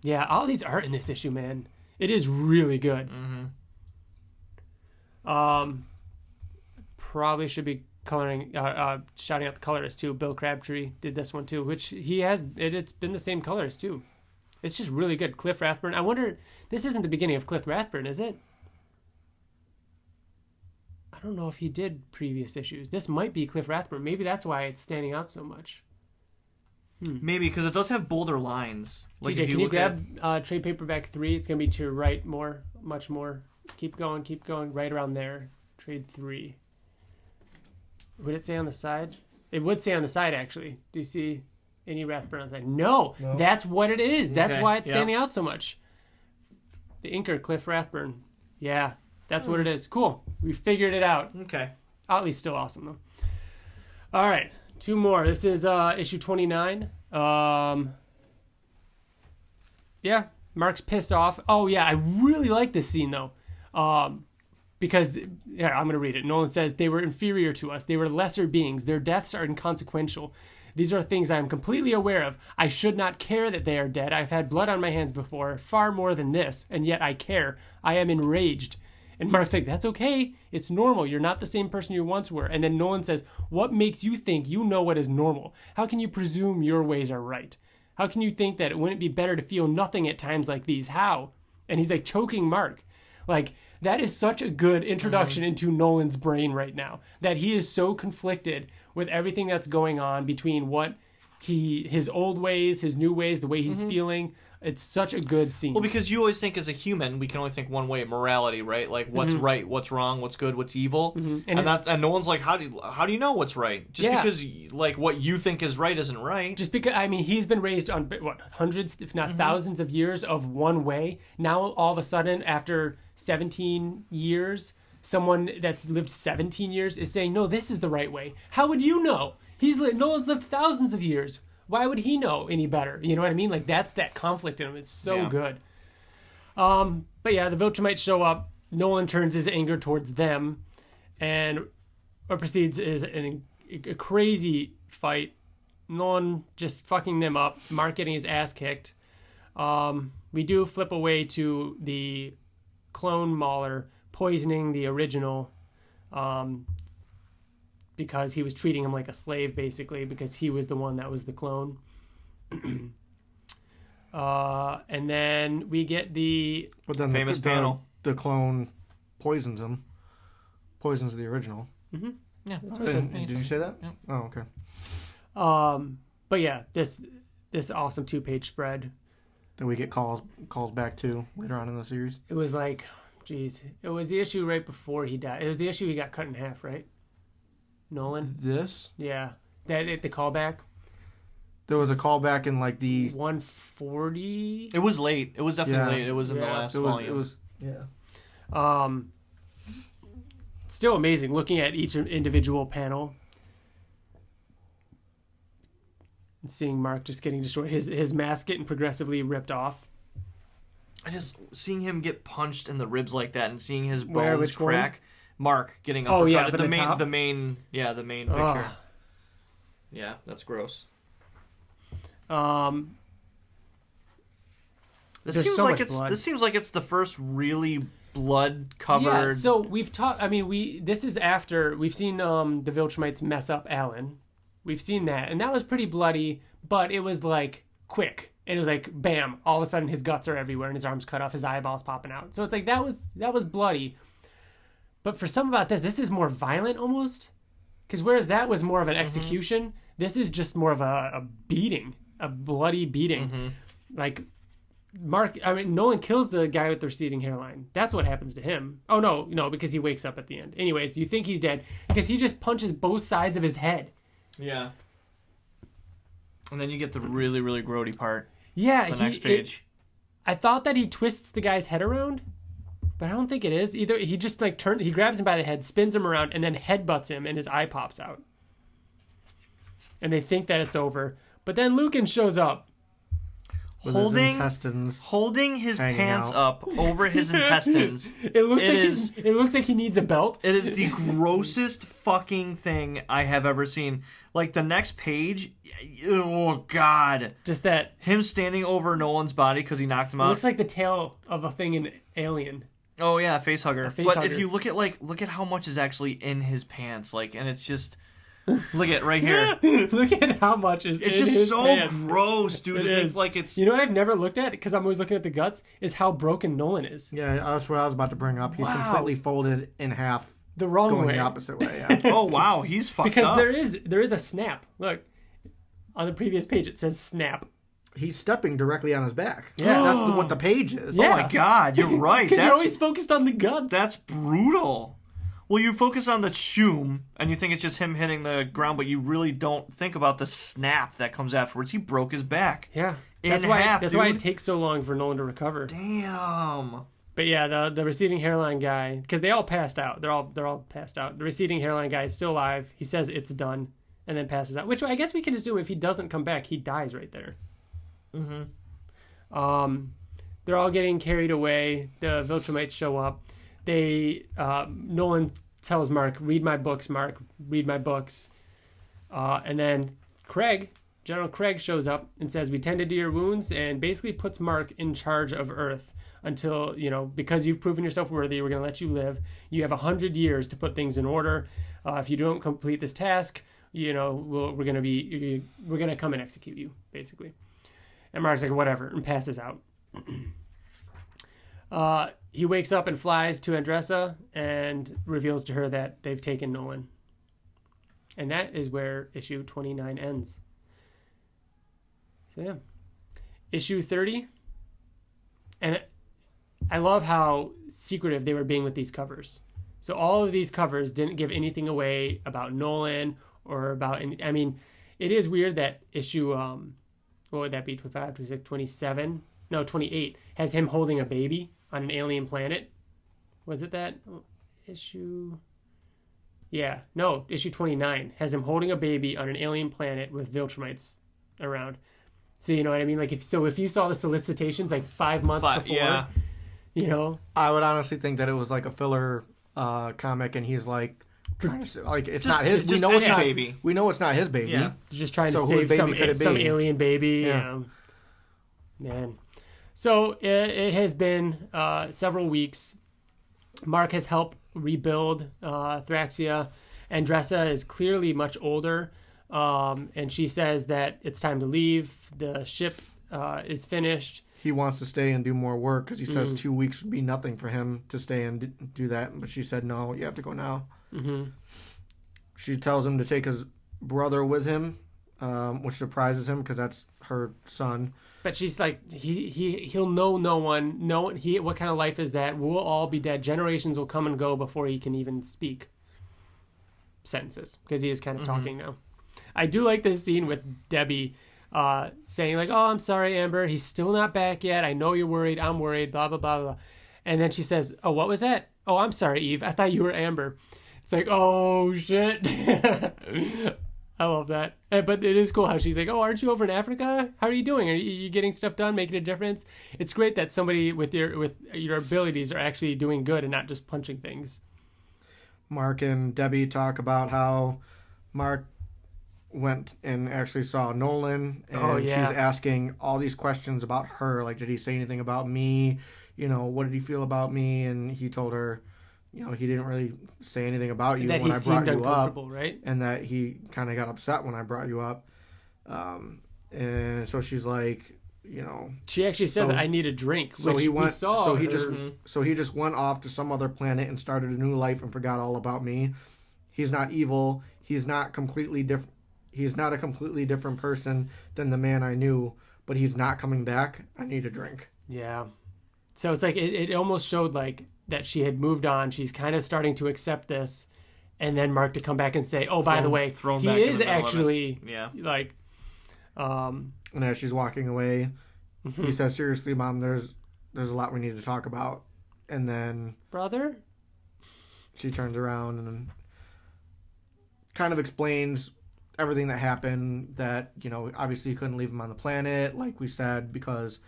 Yeah, all these art in this issue, man, it is really good. Probably should be coloring, shouting out the colorist too. Bill Crabtree did this one too, which he has. It's been the same colors too. It's just really good. Cliff Rathburn. I wonder, this isn't the beginning of Cliff Rathburn, is it? I don't know if he did previous issues. This might be Cliff Rathburn. Maybe that's why it's standing out so much. Maybe, because it does have bolder lines. Like TJ, can you grab trade paperback 3? It's going to be to your right much more. Keep going, right around there. Trade 3. Would it say on the side? It would say on the side, actually. Do you see any Rathburn on the side? No, that's what it is. That's why it's standing out so much. The inker, Cliff Rathburn. Yeah, that's what it is. Cool. We figured it out. Okay. Otley's still awesome, though. All right, 2 more. This is issue 29. Yeah, Mark's pissed off. Oh, yeah, I really like this scene, though. Because, I'm going to read it. Nolan says, "They were inferior to us. They were lesser beings. Their deaths are inconsequential. These are things I am completely aware of. I should not care that they are dead. I've had blood on my hands before, far more than this, and yet I care. I am enraged." And Mark's like, "That's okay. It's normal. You're not the same person you once were." And then Nolan says, "What makes you think you know what is normal? How can you presume your ways are right? How can you think that it wouldn't be better to feel nothing at times like these? How?" And he's like choking Mark. Like, that is such a good introduction into Nolan's brain right now, that he is so conflicted with everything that's going on between what his old ways, his new ways, the way he's feeling. It's such a good scene. Well, because you always think as a human, we can only think one way: morality, right? Like what's right, what's wrong, what's good, what's evil, and no one's like, how do you know what's right? Just because like what you think is right isn't right. Just because he's been raised on what hundreds, if not thousands, of years of one way. Now all of a sudden, after 17 years, someone that's lived 17 years is saying, no, this is the right way. How would you know? Nolan's lived thousands of years. Why would he know any better? You know what I mean? Like, that's that conflict in him. It's so good. But yeah, the Viltrumites show up. Nolan turns his anger towards them. And what proceeds is a crazy fight. Nolan just fucking them up. Mark getting his ass kicked. We do flip away to the clone Mauler poisoning the original because he was treating him like a slave, basically, because he was the one that was the clone. And then we get the famous panel. The clone poisons him. Poisons the original. Mm-hmm. Yeah, that's what I said. Did you say that? Yeah. Oh, okay. But yeah, this awesome 2-page spread. That we get calls back to later on in the series. It was like, geez, it was the issue right before he died. It was the issue he got cut in half, right? Nolan? This? Yeah. The callback? There was a callback in like the 140. It was late. It was definitely late. It was in the last volume. It was yeah. Still amazing looking at each individual panel and seeing Mark just getting destroyed, his mask getting progressively ripped off. I just seeing him get punched in the ribs like that and seeing his bones crack. One? Mark getting uppercutted. Oh yeah, the main picture. Yeah, that's gross. This seems like it's the first really blood covered. Yeah, so we've talked. This is after we've seen the Viltrumites mess up Alan. We've seen that, and that was pretty bloody, but it was like quick. And it was like bam! All of a sudden, his guts are everywhere, and his arms cut off, his eyeballs popping out. So it's like that was bloody. But for some about this is more violent almost, because whereas that was more of an execution, this is just more of a beating, a bloody beating. Like Nolan kills the guy with the receding hairline. That's what happens to him. Oh no, because he wakes up at the end. Anyways, you think he's dead because he just punches both sides of his head. Yeah. And then you get the really, really grody part. Yeah, the next page. I thought that he twists the guy's head around, but I don't think it is. Either he just he grabs him by the head, spins him around, and then headbutts him, and his eye pops out. And they think that it's over. But then Lucan shows up. With his intestines holding his pants out. Up over his intestines. It looks like he needs a belt. It is the grossest fucking thing I have ever seen. Like the next page, oh god, just that him standing over Nolan's body because he knocked him out. It looks like the tail of a thing in Alien. Oh yeah, face hugger. But if you look at how much is actually in his pants, like, and it's just. Look at right here. Look at how much is. It's just so pants. Gross, dude. It's like it's. You know what I've never looked at because I'm always looking at the guts is how broken Nolan is. Yeah, that's what I was about to bring up. He's completely folded in half. The wrong going way. The opposite way. Yeah. Oh wow, he's fucked because up. there is a snap. Look, on the previous page it says snap. He's stepping directly on his back. Yeah, that's what the page is. Yeah. Oh my god, you're right. Because you're always focused on the guts. That's brutal. Well, you focus on the choom, and you think it's just him hitting the ground, but you really don't think about the snap that comes afterwards. He broke his back. Yeah. That's why it takes so long for Nolan to recover. Damn. But yeah, the receding hairline guy, because they all passed out. They're all passed out. The receding hairline guy is still alive. He says it's done, and then passes out. Which I guess we can assume if he doesn't come back, he dies right there. They're all getting carried away. The Viltrumites show up. Nolan tells Mark, read my books, Mark, read my books. And then General Craig shows up and says, we tended to your wounds, and basically puts Mark in charge of Earth until, because you've proven yourself worthy, we're going to let you live. You have 100 years to put things in order. If you don't complete this task, we're going to come and execute you, basically. And Mark's like, whatever, and passes out. He wakes up and flies to Andressa and reveals to her that they've taken Nolan. And that is where issue 29 ends. So yeah, issue 30, and I love how secretive they were being with these covers. So all of these covers didn't give anything away about Nolan or about any. I mean, it is weird that issue what would that be, 25, 26, 27? No, 28 has him holding a baby on an alien planet. Was it that issue? Yeah, no, issue 29 has him holding a baby on an alien planet with Viltrumites around. So you know what I mean? Like if you saw the solicitations like 5 months before, yeah. you know, I would honestly think that it was like a filler comic, and he's like trying to like it's not his. Just We know it's not. baby. We know it's not his baby. Yeah. just trying So to whose save baby could it some be? alien baby. Yeah. Man. So it has been several weeks. Mark has helped rebuild Thraxia. Andressa is clearly much older, and she says that it's time to leave. The ship is finished. He wants to stay and do more work because he says 2 weeks would be nothing for him to stay and do that. But she said, no, you have to go now. Mm-hmm. She tells him to take his brother with him, which surprises him because that's her son. But she's like, he'll know no one. What kind of life is that? We'll all be dead. Generations will come and go before he can even speak sentences because he is kind of talking now. I do like this scene with Debbie saying like, oh, I'm sorry, Amber. He's still not back yet. I know you're worried. I'm worried, blah, blah, blah, blah. And then she says, oh, what was that? Oh, I'm sorry, Eve. I thought you were Amber. It's like, oh, shit. I love that. But it is cool how she's like, oh, aren't you over in Africa? How are you doing? Are you getting stuff done, making a difference? It's great that somebody with your abilities are actually doing good and not just punching things. Mark and Debbie talk about how Mark went and actually saw Nolan, and she's asking all these questions about her. Like, did he say anything about me? You know, what did he feel about me? And he told her, you know, he didn't really say anything about you that when he I brought seemed you up, right? and that he kind of got upset when I brought you up. And so she's like, you know, she actually says, I need a drink. So which he went. we saw So he her. just went off to some other planet and started a new life and forgot all about me. He's not evil. He's not completely different. He's not a completely different person than the man I knew, but he's not coming back. I need a drink. Yeah. So it's like it almost showed like that she had moved on. She's kind of starting to accept this, and then Mark to come back and say, "Oh, by the way, he is actually like." And as she's walking away, he says, "Seriously, Mom, there's a lot we need to talk about." And then brother, she turns around and kind of explains everything that happened. That, you know, obviously you couldn't leave him on the planet, like we said, because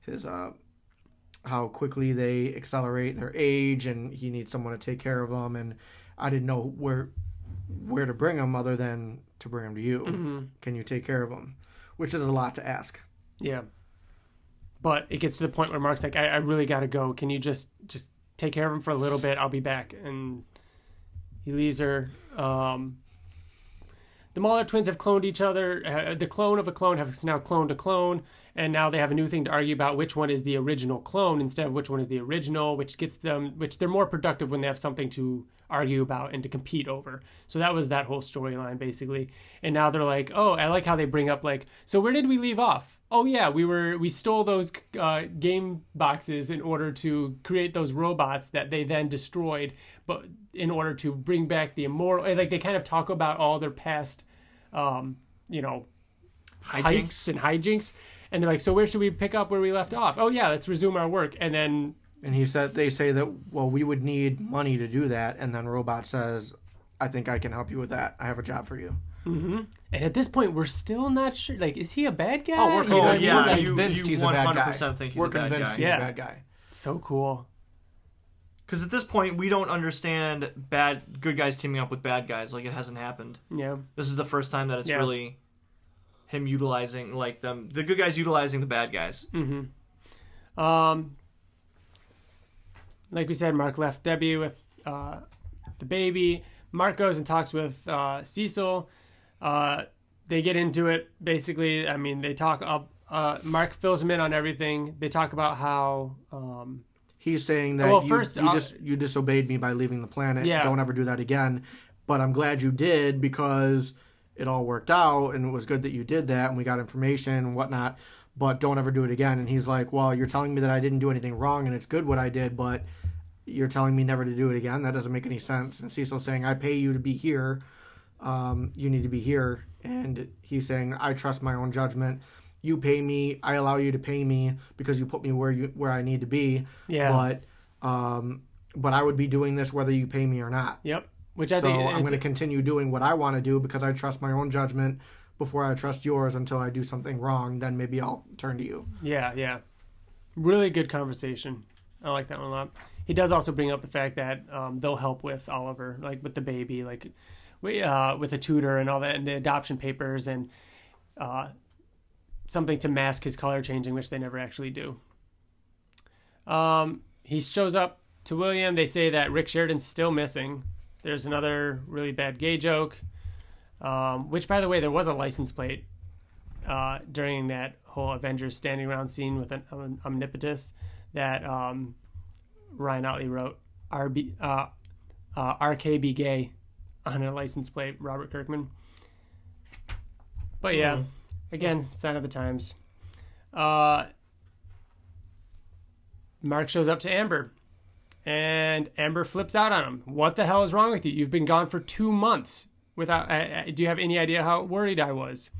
his how quickly they accelerate their age, and he needs someone to take care of them. And I didn't know where to bring him other than to bring him to you. Mm-hmm. Can you take care of him? Which is a lot to ask. Yeah. But it gets to the point where Mark's like, I really got to go. Can you just take care of him for a little bit? I'll be back. And he leaves her. The Mauler twins have cloned each other. The clone of a clone has now cloned a clone. And now they have a new thing to argue about which one is the original clone instead of which one is the original, which they're more productive when they have something to argue about and to compete over. So that was that whole storyline basically. And now they're like, oh, I like how they bring up like, so where did we leave off? Oh yeah, we stole those game boxes in order to create those robots that they then destroyed, but in order to bring back the immortal. Like they kind of talk about all their past, heists and hijinks. And they're like, so where should we pick up where we left off? Oh yeah, let's resume our work. And then they say that, well, we would need money to do that. And then Robot says, I think I can help you with that. I have a job for you. Mm-hmm. And at this point, we're still not sure. Like, is he a bad guy? Oh, we're convinced he's a bad guy. Think he's a bad guy. He's a bad guy. So cool. Because at this point, we don't understand good guys teaming up with bad guys. Like, it hasn't happened. Yeah. This is the first time that it's really him utilizing, like, the good guys utilizing the bad guys. Mm-hmm. Like we said, Mark left Debbie with the baby. Mark goes and talks with Cecil. They get into it, basically. I mean, they talk up. Mark fills him in on everything. They talk about how... he's saying that you disobeyed me by leaving the planet. Yeah. Don't ever do that again. But I'm glad you did because it all worked out and it was good that you did that and we got information and whatnot, but don't ever do it again. And he's like, well, you're telling me that I didn't do anything wrong and it's good what I did, but you're telling me never to do it again? That doesn't make any sense. And Cecil's saying, I pay you to be here. You need to be here. And he's saying, I trust my own judgment. You pay me. I allow you to pay me because you put me where I need to be. Yeah. But I would be doing this whether you pay me or not. Yep. Which I think I'm going to continue doing what I want to do because I trust my own judgment before I trust yours until I do something wrong. Then maybe I'll turn to you. Yeah. Really good conversation. I like that one a lot. He does also bring up the fact that they'll help with Oliver, like with the baby, like with a tutor and all that, and the adoption papers and something to mask his color changing, which they never actually do. He shows up to William. They say that Rick Sheridan's still missing. There's another really bad gay joke, which, by the way, there was a license plate during that whole Avengers standing around scene with an omnipotist that Ryan Ottley wrote RKB gay on a license plate, Robert Kirkman. But yeah, again, sign of the times. Mark shows up to Amber, and Amber flips out on him. What the hell is wrong with you? You've been gone for 2 months without. Do you have any idea how worried I was?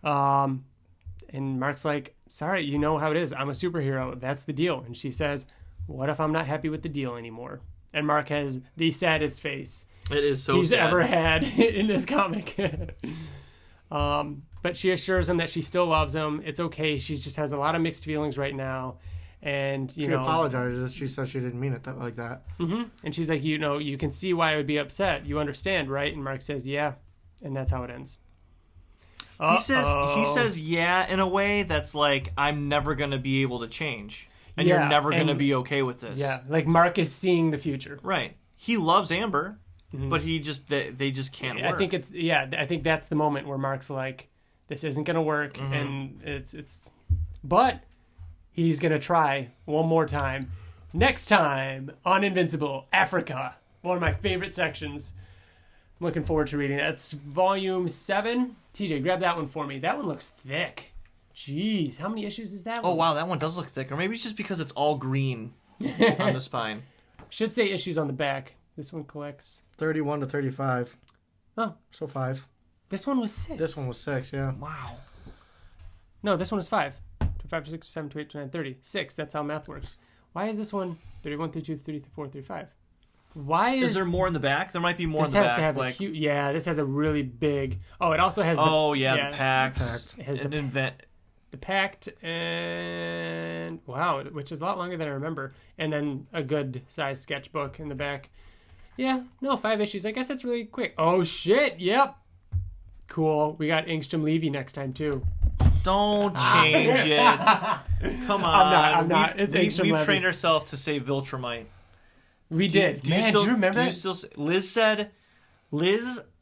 And Mark's like, sorry, you know how it is. I'm a superhero. That's the deal. And she says, what if I'm not happy with the deal anymore? And Mark has the saddest face It is so he's sad. ever had in this comic. But she assures him that she still loves him. It's okay. She just has a lot of mixed feelings right now. And, She apologizes. She says she didn't mean it like that. Mm-hmm. And she's like, you can see why I would be upset. You understand, right? And Mark says, yeah. And that's how it ends. He says yeah in a way that's like, I'm never going to be able to change. And you're never going to be okay with this. Yeah, like Mark is seeing the future. Right. He loves Amber, but they just can't work. I think that's the moment where Mark's like, this isn't going to work. And but he's going to try one more time. Next time on Invincible, Africa. One of my favorite sections. I'm looking forward to reading it. It's volume 7. TJ, grab that one for me. That one looks thick. Jeez, how many issues is that one? Oh, wow, that one does look thick. Or maybe it's just because it's all green on the spine. Should say issues on the back. This one collects 31 to 35. Oh. So 5. This one was 6. This one was 6, yeah. Wow. No, this one was 5. 5 to 6 to 7 to 8 to 9, 30. 6, that's how math works. Why is this one 31, 32, 34, 35? Why is there more in the back? There might be more in the This has back. to have a huge... Yeah, this has a really big... Oh, it also has the... Oh, yeah, the pact. It has the pact and... Wow, which is a lot longer than I remember. And then a good-sized sketchbook in the back. Yeah, no, 5 issues. I guess that's really quick. Oh, shit, yep. Cool. We got Engstrom Levy next time, too. Don't change it. Come on. I'm not. We've trained ourselves to say Viltrumite. We did. Do you remember? Liz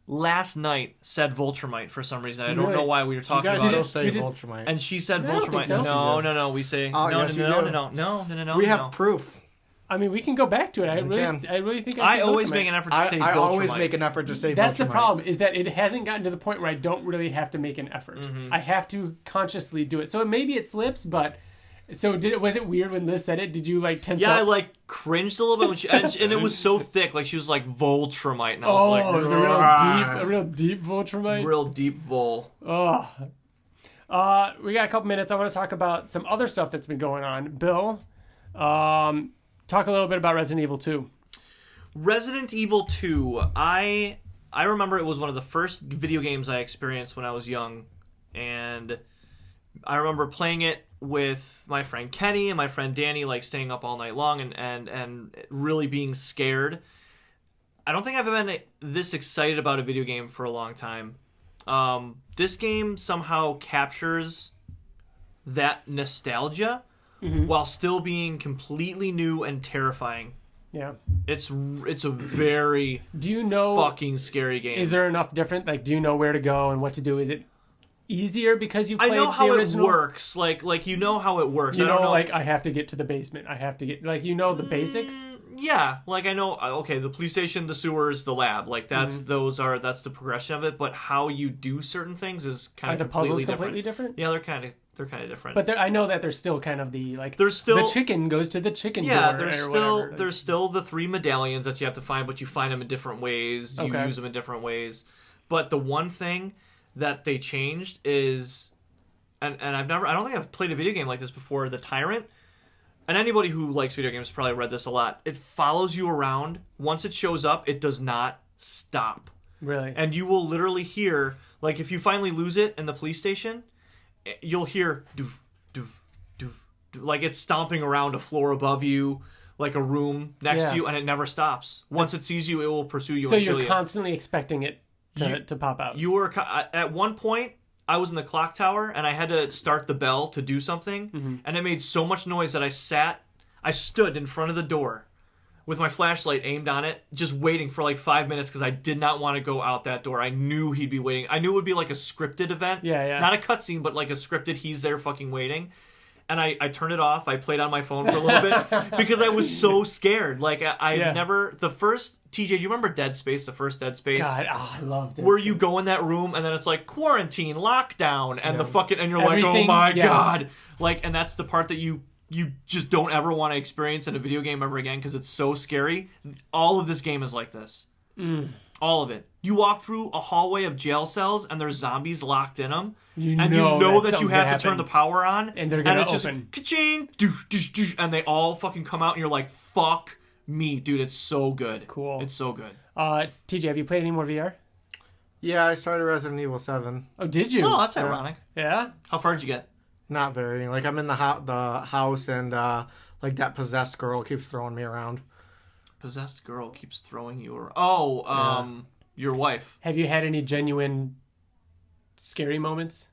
last night said Viltrumite for some reason. I don't know why we were talking about it. You it. guys still say Viltrumite. And she said I don't Viltrumite. think so. No. We say no. We have proof. I mean, we can go back to it. I really think I always make an effort to say Viltrumite. I always make an effort to say Viltrumite. That's the problem, is that it hasn't gotten to the point where I don't really have to make an effort. I have to consciously do it. So maybe it slips, but... So was it weird when Liz said it? Did you tense up? Yeah, I cringed a little bit when she... and it was so thick. Like, she was like, Voltrumite. And I was like... it was a real deep Voltrumite? Real deep Vol. Oh. We got a couple minutes. I want to talk about some other stuff that's been going on. Bill, talk a little bit about Resident Evil 2. Resident Evil 2. I remember it was one of the first video games I experienced when I was young. And I remember playing it with my friend Kenny and my friend Danny, staying up all night long and really being scared. I don't think I've been this excited about a video game for a long time. This game somehow captures that nostalgia while still being completely new and terrifying. Yeah. It's a very fucking scary game. Is there enough different? Do you know where to go and what to do? Is it easier because you played I know how the it original? works. Like you know how it works. You I don't know. like I have to get to the basement. I have to get the basics. Yeah, like I know. Okay, the police station, the sewers, the lab. Like that's that's the progression of it. But how you do certain things is kind of the puzzles different. completely different. Yeah, they're kind of different. But I know that there's still kind of the like. There's still the chicken goes to the chicken door. There's still the 3 medallions that you have to find, but you find them in different ways. You use them in different ways. But the one thing that they changed is, and I don't think I've played a video game like this before. The Tyrant. And anybody who likes video games probably read this a lot. It follows you around. Once it shows up, it does not stop. Really? And you will literally hear, like, if you finally lose it in the police station, you'll hear doof, doof, doof, doof, like it's stomping around a floor above you, like a room next to you, and it never stops. Once it sees you, it will pursue you. So and kill you're you. constantly expecting it to pop out. You were at one point. I was in the clock tower, and I had to start the bell to do something, and it made so much noise that I stood in front of the door with my flashlight aimed on it, just waiting for like 5 minutes because I did not want to go out that door. I knew he'd be waiting. I knew it would be like a scripted event. Yeah. Not a cutscene, but like a scripted, he's there fucking waiting. And I turned it off. I played on my phone for a little bit because I was so scared. Like, the first, TJ, do you remember Dead Space, the first Dead Space? God, I loved it. Where you go in that room and then it's like quarantine, lockdown, and and you're like, oh my God. Like, and that's the part that you just don't ever want to experience in a video game ever again because it's so scary. All of this game is like this. All of it. You walk through a hallway of jail cells and there's zombies locked in them. You know that you have to turn the power on. And they're going to open. Just ka-ching, doosh, doosh, doosh, and they all fucking come out and you're like, fuck me. Dude, it's so good. Cool. It's so good. TJ, have you played any more VR? Yeah, I started Resident Evil 7. Oh, did you? Oh, that's ironic. Yeah? How far did you get? Not very. Like, I'm in the house and, like, that possessed girl keeps throwing me around. Possessed girl keeps throwing you around. Your wife. Have you had any genuine scary moments?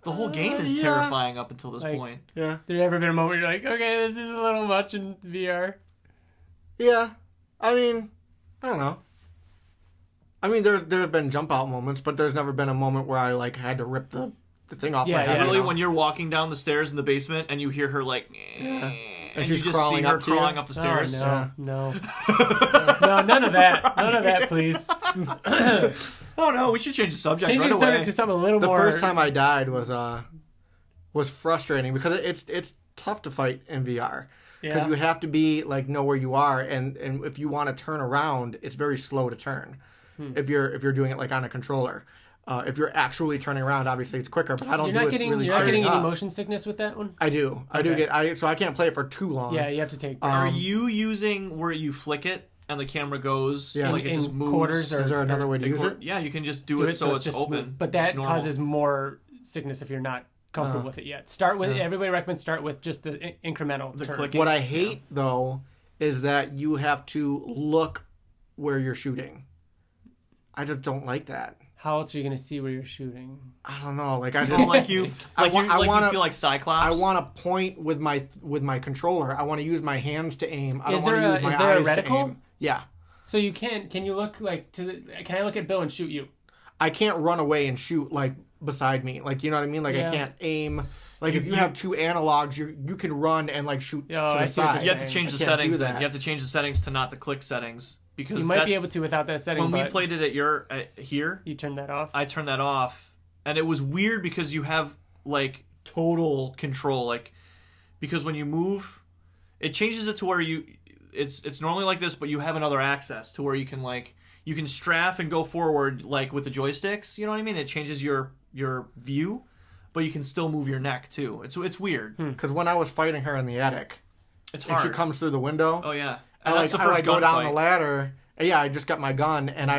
The whole game is terrifying up until this point. Yeah. There ever been a moment where you're like, okay, this is a little much in VR? Yeah. I mean, I don't know. I mean, there have been jump out moments, but there's never been a moment where I like had to rip the thing off my head. Really, when you're walking down the stairs in the basement and you hear her like, and she's you just crawling see her up to you? crawling up the stairs. Oh, no. No, none of that. None of that, please. Oh no, we should change the subject Change right the away. subject to something a little more. The first time I died was frustrating because it's tough to fight in VR. Because you have to be like know where you are, and if you want to turn around, it's very slow to turn. If you're doing it like on a controller. If you're actually turning around, obviously it's quicker. But I don't. You're not getting any motion sickness with that one. I do. I do get. So I can't play it for too long. Yeah, you have to take. Are you using where you flick it and the camera goes? Yeah. Like it just moves. Quarters, is there another way to use it? Yeah, you can just do it so it's open. Smooth. But that causes more sickness if you're not comfortable with it yet. Start with. Everybody recommends start with just the incremental. The clicking. What I hate though is that you have to look where you're shooting. I just don't like that. How else are you going to see where you're shooting? I don't know. Like I don't like you. I you feel like Cyclops. I want to point with my controller. I want to use my hands to aim. I Is don't there want to use my eyes to aim. Yeah. So you can you look like can I look at Bill and shoot you? I can't run away and shoot like beside me. Like you know what I mean? Like I can't aim. Like if you have two analogs, you can run and like shoot to the side. You have to change the settings. Then you have to change the settings to not the click settings. Because you might be able to without that setting. When we played it at here, you turned that off. I turned that off, and it was weird because you have like total control. Like because when you move, it changes it to where it's normally like this, but you have another access to where you can strafe and go forward like with the joysticks. You know what I mean? It changes your view, but you can still move your neck too. It's weird. Because when I was fighting her in the attic, it's hard. And she comes through the window. Oh yeah. I go down the ladder. Yeah, I just got my gun, and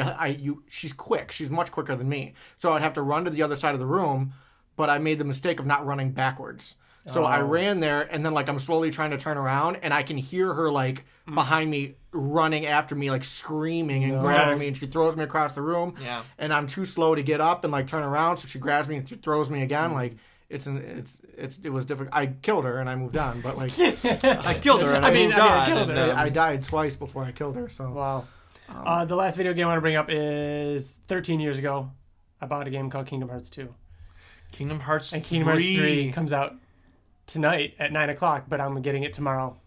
she's quick. She's much quicker than me. So I'd have to run to the other side of the room, but I made the mistake of not running backwards. So I ran there, and then like I'm slowly trying to turn around, and I can hear her like behind me running after me, like screaming and grabbing me, and she throws me across the room. Yeah. And I'm too slow to get up and like turn around, so she grabs me and throws me again. Like it was difficult. I killed her and I moved on, but like I killed her and I moved on. I died twice before I killed her. So wow. The last video game I want to bring up is 13 years ago. I bought a game called Kingdom Hearts 2. Kingdom Hearts And Kingdom Hearts 3 comes out tonight at 9:00, but I'm getting it tomorrow.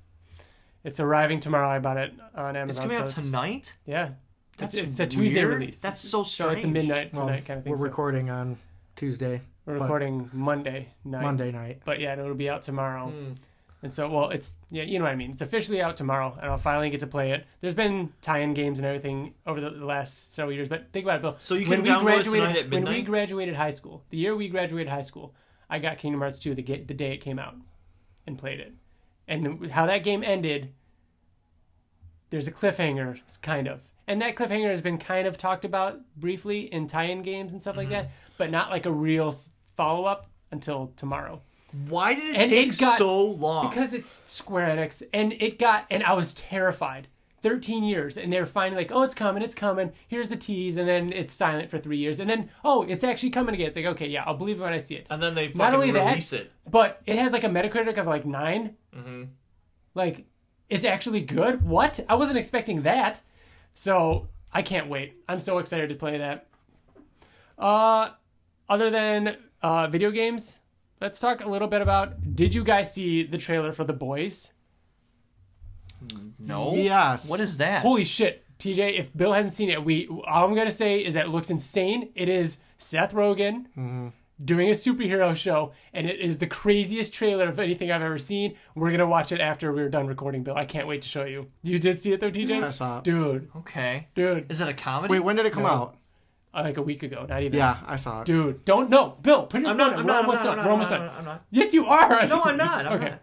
It's arriving tomorrow. I bought it on Amazon. It's coming out tonight? Yeah. That's it's a Tuesday weird. release. That's so So strange. it's a midnight tonight kind of thing. We're recording on Tuesday. We're recording Monday night. But yeah, it'll be out tomorrow. And so, well, it's, yeah, you know what I mean. It's officially out tomorrow, and I'll finally get to play it. There's been tie-in games and everything over the last several years, but think about it, Bill. So you can download it tonight at midnight? When we graduated high school, the year we graduated high school, I got Kingdom Hearts 2 the day it came out and played it. And how that game ended, there's a cliffhanger, kind of. And that cliffhanger has been kind of talked about briefly in tie-in games and stuff like that, but not like a real follow-up until tomorrow. Why did it take so long? Because it's Square Enix, and I was terrified. 13 years, and they're finally like, oh, it's coming, here's the tease, and then it's silent for 3 years, and then, oh, it's actually coming again. It's like, okay, yeah, I'll believe it when I see it. And then they Not only release it. But it has like a Metacritic of like 9. Like, it's actually good? What? I wasn't expecting that. So, I can't wait. I'm so excited to play that. Other than video games, let's talk a little bit about, did you guys see the trailer for The Boys? No. Yes. What is that? Holy shit. TJ, if Bill hasn't seen it, all I'm going to say is that it looks insane. It is Seth Rogen doing a superhero show, and it is the craziest trailer of anything I've ever seen. We're going to watch it after we're done recording, Bill. I can't wait to show you. You did see it, though, TJ? Yeah, I saw it. Dude. Okay. Dude. Is it a comedy? Wait, when did it come out? Like a week ago, not even. Yeah, I saw it. Dude, don't, no. Bill, put it in I'm front of not. We're almost done. I'm not. Yes, you are. No, I'm not. I'm okay.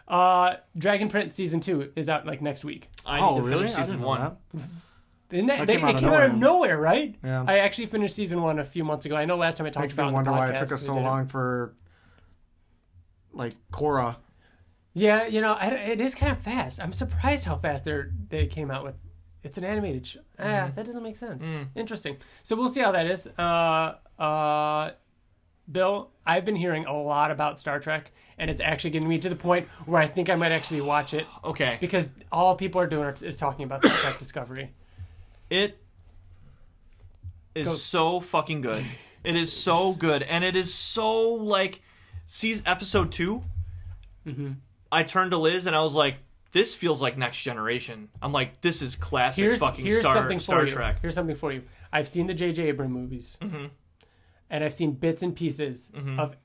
not. Dragon Prince Season 2 is out like next week. I need to really? finish I season didn't know 1. that. Isn't that, That it came came out out of of nowhere, right? Yeah. I actually finished Season 1 a few months ago. I know last time I talked Makes me about it on wonder the why podcast. it took us so we did it. long for, like, Korra. Yeah, you know, it is kind of fast. I'm surprised how fast they came out with. It's an animated show. That doesn't make sense. Interesting. So we'll see how that is. Bill, I've been hearing a lot about Star Trek, and it's actually getting me to the point where I think I might actually watch it. Okay. Because all people are doing is talking about Star Trek Discovery. It is so fucking good. It is so good, and it is so like, episode 2. I turned to Liz and I was like, "This feels like Next Generation." I'm like, "This is classic Here's Star Trek." Here's something for you. I've seen the J.J. Abrams movies, and I've seen bits and pieces of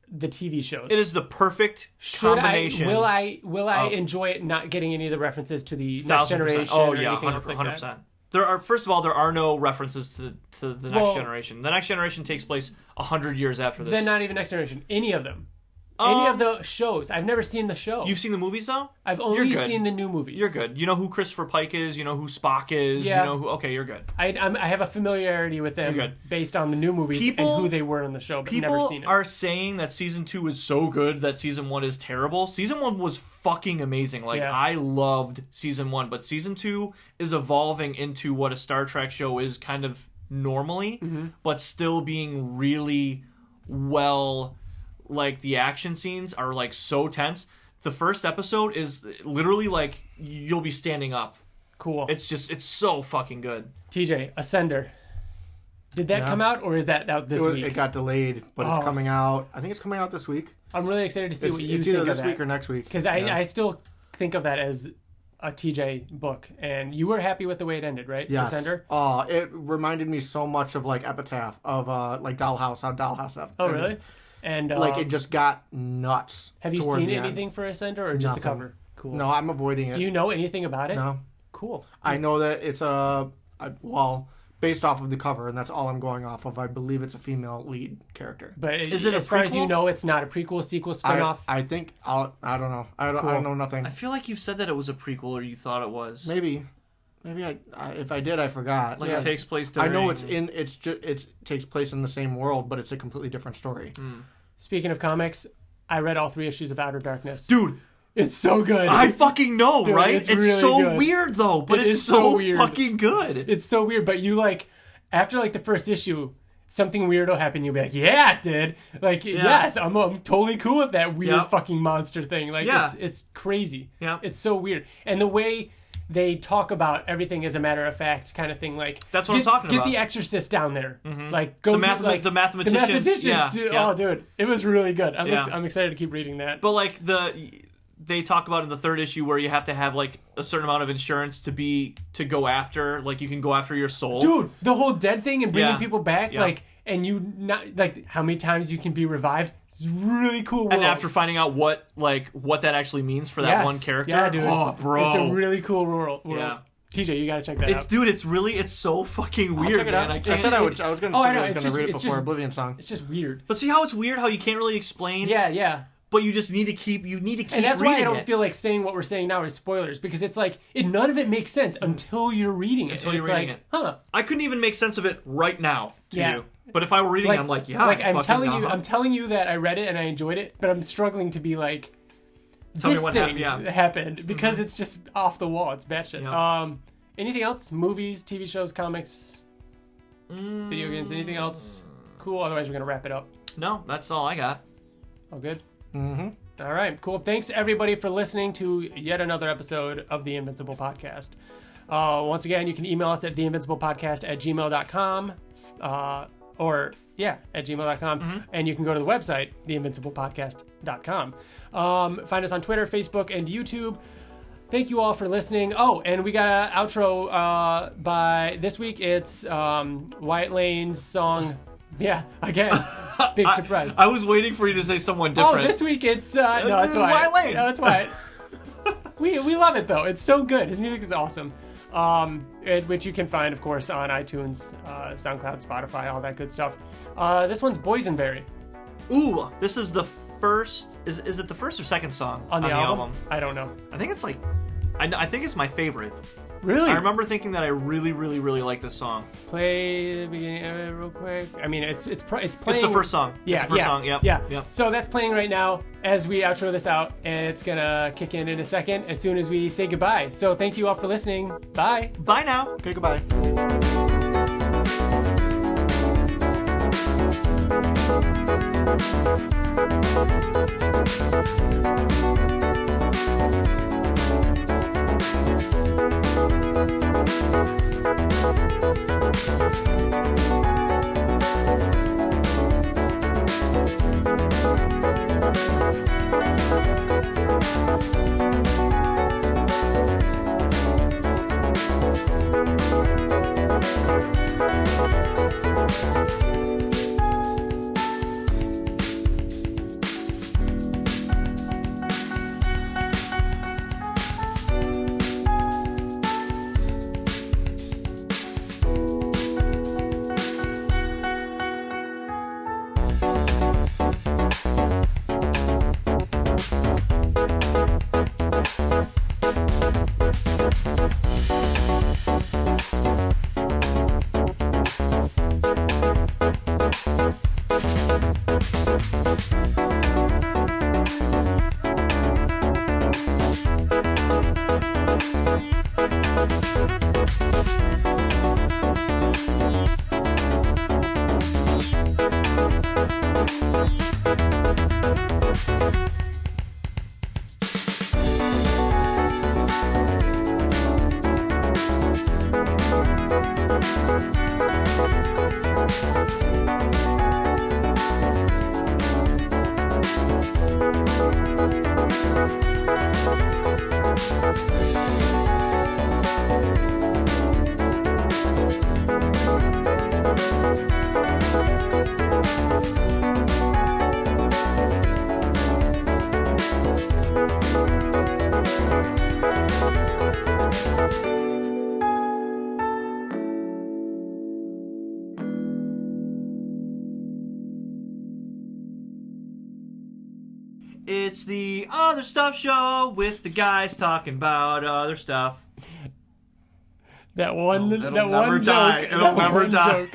the TV shows. It is the perfect combination. Will I enjoy it not getting any of the references to the Next Generation? Oh or yeah, anything else like 100%. that? There are no references to the Next Generation. The Next Generation takes place 100 years after this. Then not even Next Generation. Any of them. Any of the shows. I've never seen the show. You've seen the movies though? I've only seen the new movies. You're good. You know who Christopher Pike is. You know who Spock is. Yeah. You know who. Okay, you're good. I have a familiarity with them based on the new movies and who they were in the show, but never seen it. People are saying that season 2 is so good that season 1 is terrible. Season 1 was fucking amazing. Like, I loved season 1, but season 2 is evolving into what a Star Trek show is kind of normally, but still being really well. Like, the action scenes are like so tense. The first episode is literally like you'll be standing up. Cool. It's so fucking good. TJ, Ascender. Did that come out, or is that out this week? It got delayed, but it's coming out. I think it's coming out this week. I'm really excited to see what you it's think either of this that. week or next week. Because I still think of that as a TJ book, and you were happy with the way it ended, right? Yes. Ascender? It reminded me so much of like Epitaph of like Dollhouse, how Dollhouse ended. Oh, really? And like it just got nuts. Have you seen anything for Ascender, or just the cover? Cool. No, I'm avoiding it. Do you know anything about it? No. Cool. I know that it's based off of the cover, and that's all I'm going off of. I believe it's a female lead character. But is it as far as you know, it's not a prequel, sequel, spinoff? I think I don't know. I don't know nothing. I feel like you said that it was a prequel, or you thought it was. Maybe I if I did, I forgot. Like it takes place during... I know it takes place in the same world, but it's a completely different story. Speaking of comics, I read all 3 issues of Outer Darkness. Dude, it's so good. I fucking know, Dude, right? it's It's really so good. weird though, but it's so so weird. fucking good. It's so weird, but you like after like the first issue, something weird will happen. You'll be like, "Yeah, it did." Like, yes, I'm totally cool with that weird fucking monster thing. Like, it's crazy. Yeah, it's so weird, and the way they talk about everything as a matter of fact kind of thing. Like that's what I'm talking about. Get the Exorcist down there. Mm-hmm. Like go the mathematicians. The mathematicians. Yeah, dude, yeah. Oh, dude, it was really good. I'm excited to keep reading that. But like they talk about in the third issue where you have to have like a certain amount of insurance to go after, like you can go after your soul. Dude, the whole dead thing and bringing people back, like, and you not like how many times you can be revived. It's really cool world. And after finding out what that actually means for that one character, yeah, dude. Oh, bro, it's a really cool world. Yeah. TJ, you gotta check that out. Dude, it's so fucking weird, man. I said I was going to read it before Oblivion song. It's just weird. But see how it's weird how you can't really explain. Yeah. But you just need to keep and that's why I don't feel like saying what we're saying now is spoilers, because it's like none of it makes sense until you're reading it. Until you're reading it. Huh. I couldn't even make sense of it right now to you. But if I were reading it, I'm like, yeah. Like I'm telling you that I read it and I enjoyed it, but I'm struggling to be like, tell me this what thing happened because it's just off the wall. It's batshit. Yeah. Anything else? Movies, TV shows, comics, video games, anything else? Cool. Otherwise, we're gonna wrap it up. No, that's all I got. All good? Mm-hmm. All right, cool. Thanks, everybody, for listening to yet another episode of the Invincible Podcast. Once again, you can email us at theinvinciblepodcast@gmail.com at gmail.com. And you can go to the website, theinvinciblepodcast.com. Find us on Twitter, Facebook, and YouTube. Thank you all for listening. Oh, and we got an outro by this week. It's Wyatt Layne's song. Yeah, again. Big surprise. I was waiting for you to say someone different. Oh, this week it's no, it's Wyatt. Layne. No, it's Wyatt. we love it though. It's so good. His music is awesome. Which you can find, of course, on iTunes, SoundCloud, Spotify, all that good stuff. This one's Boysenberry. Ooh, this is the first. Is it the first or second song on the album? I don't know. I think it's like. I think it's my favorite. Really? I remember thinking that I really, really, really like this song. Play the beginning of it real quick. I mean, it's playing. It's the first song. Yeah, it's the first song. Yep. Yeah. So that's playing right now as we outro this out, and it's gonna kick in a second as soon as we say goodbye. So thank you all for listening. Bye. Bye now. Okay, goodbye. It's the Other Stuff Show with the guys talking about other stuff. That one It'll never die. joke. It'll never die.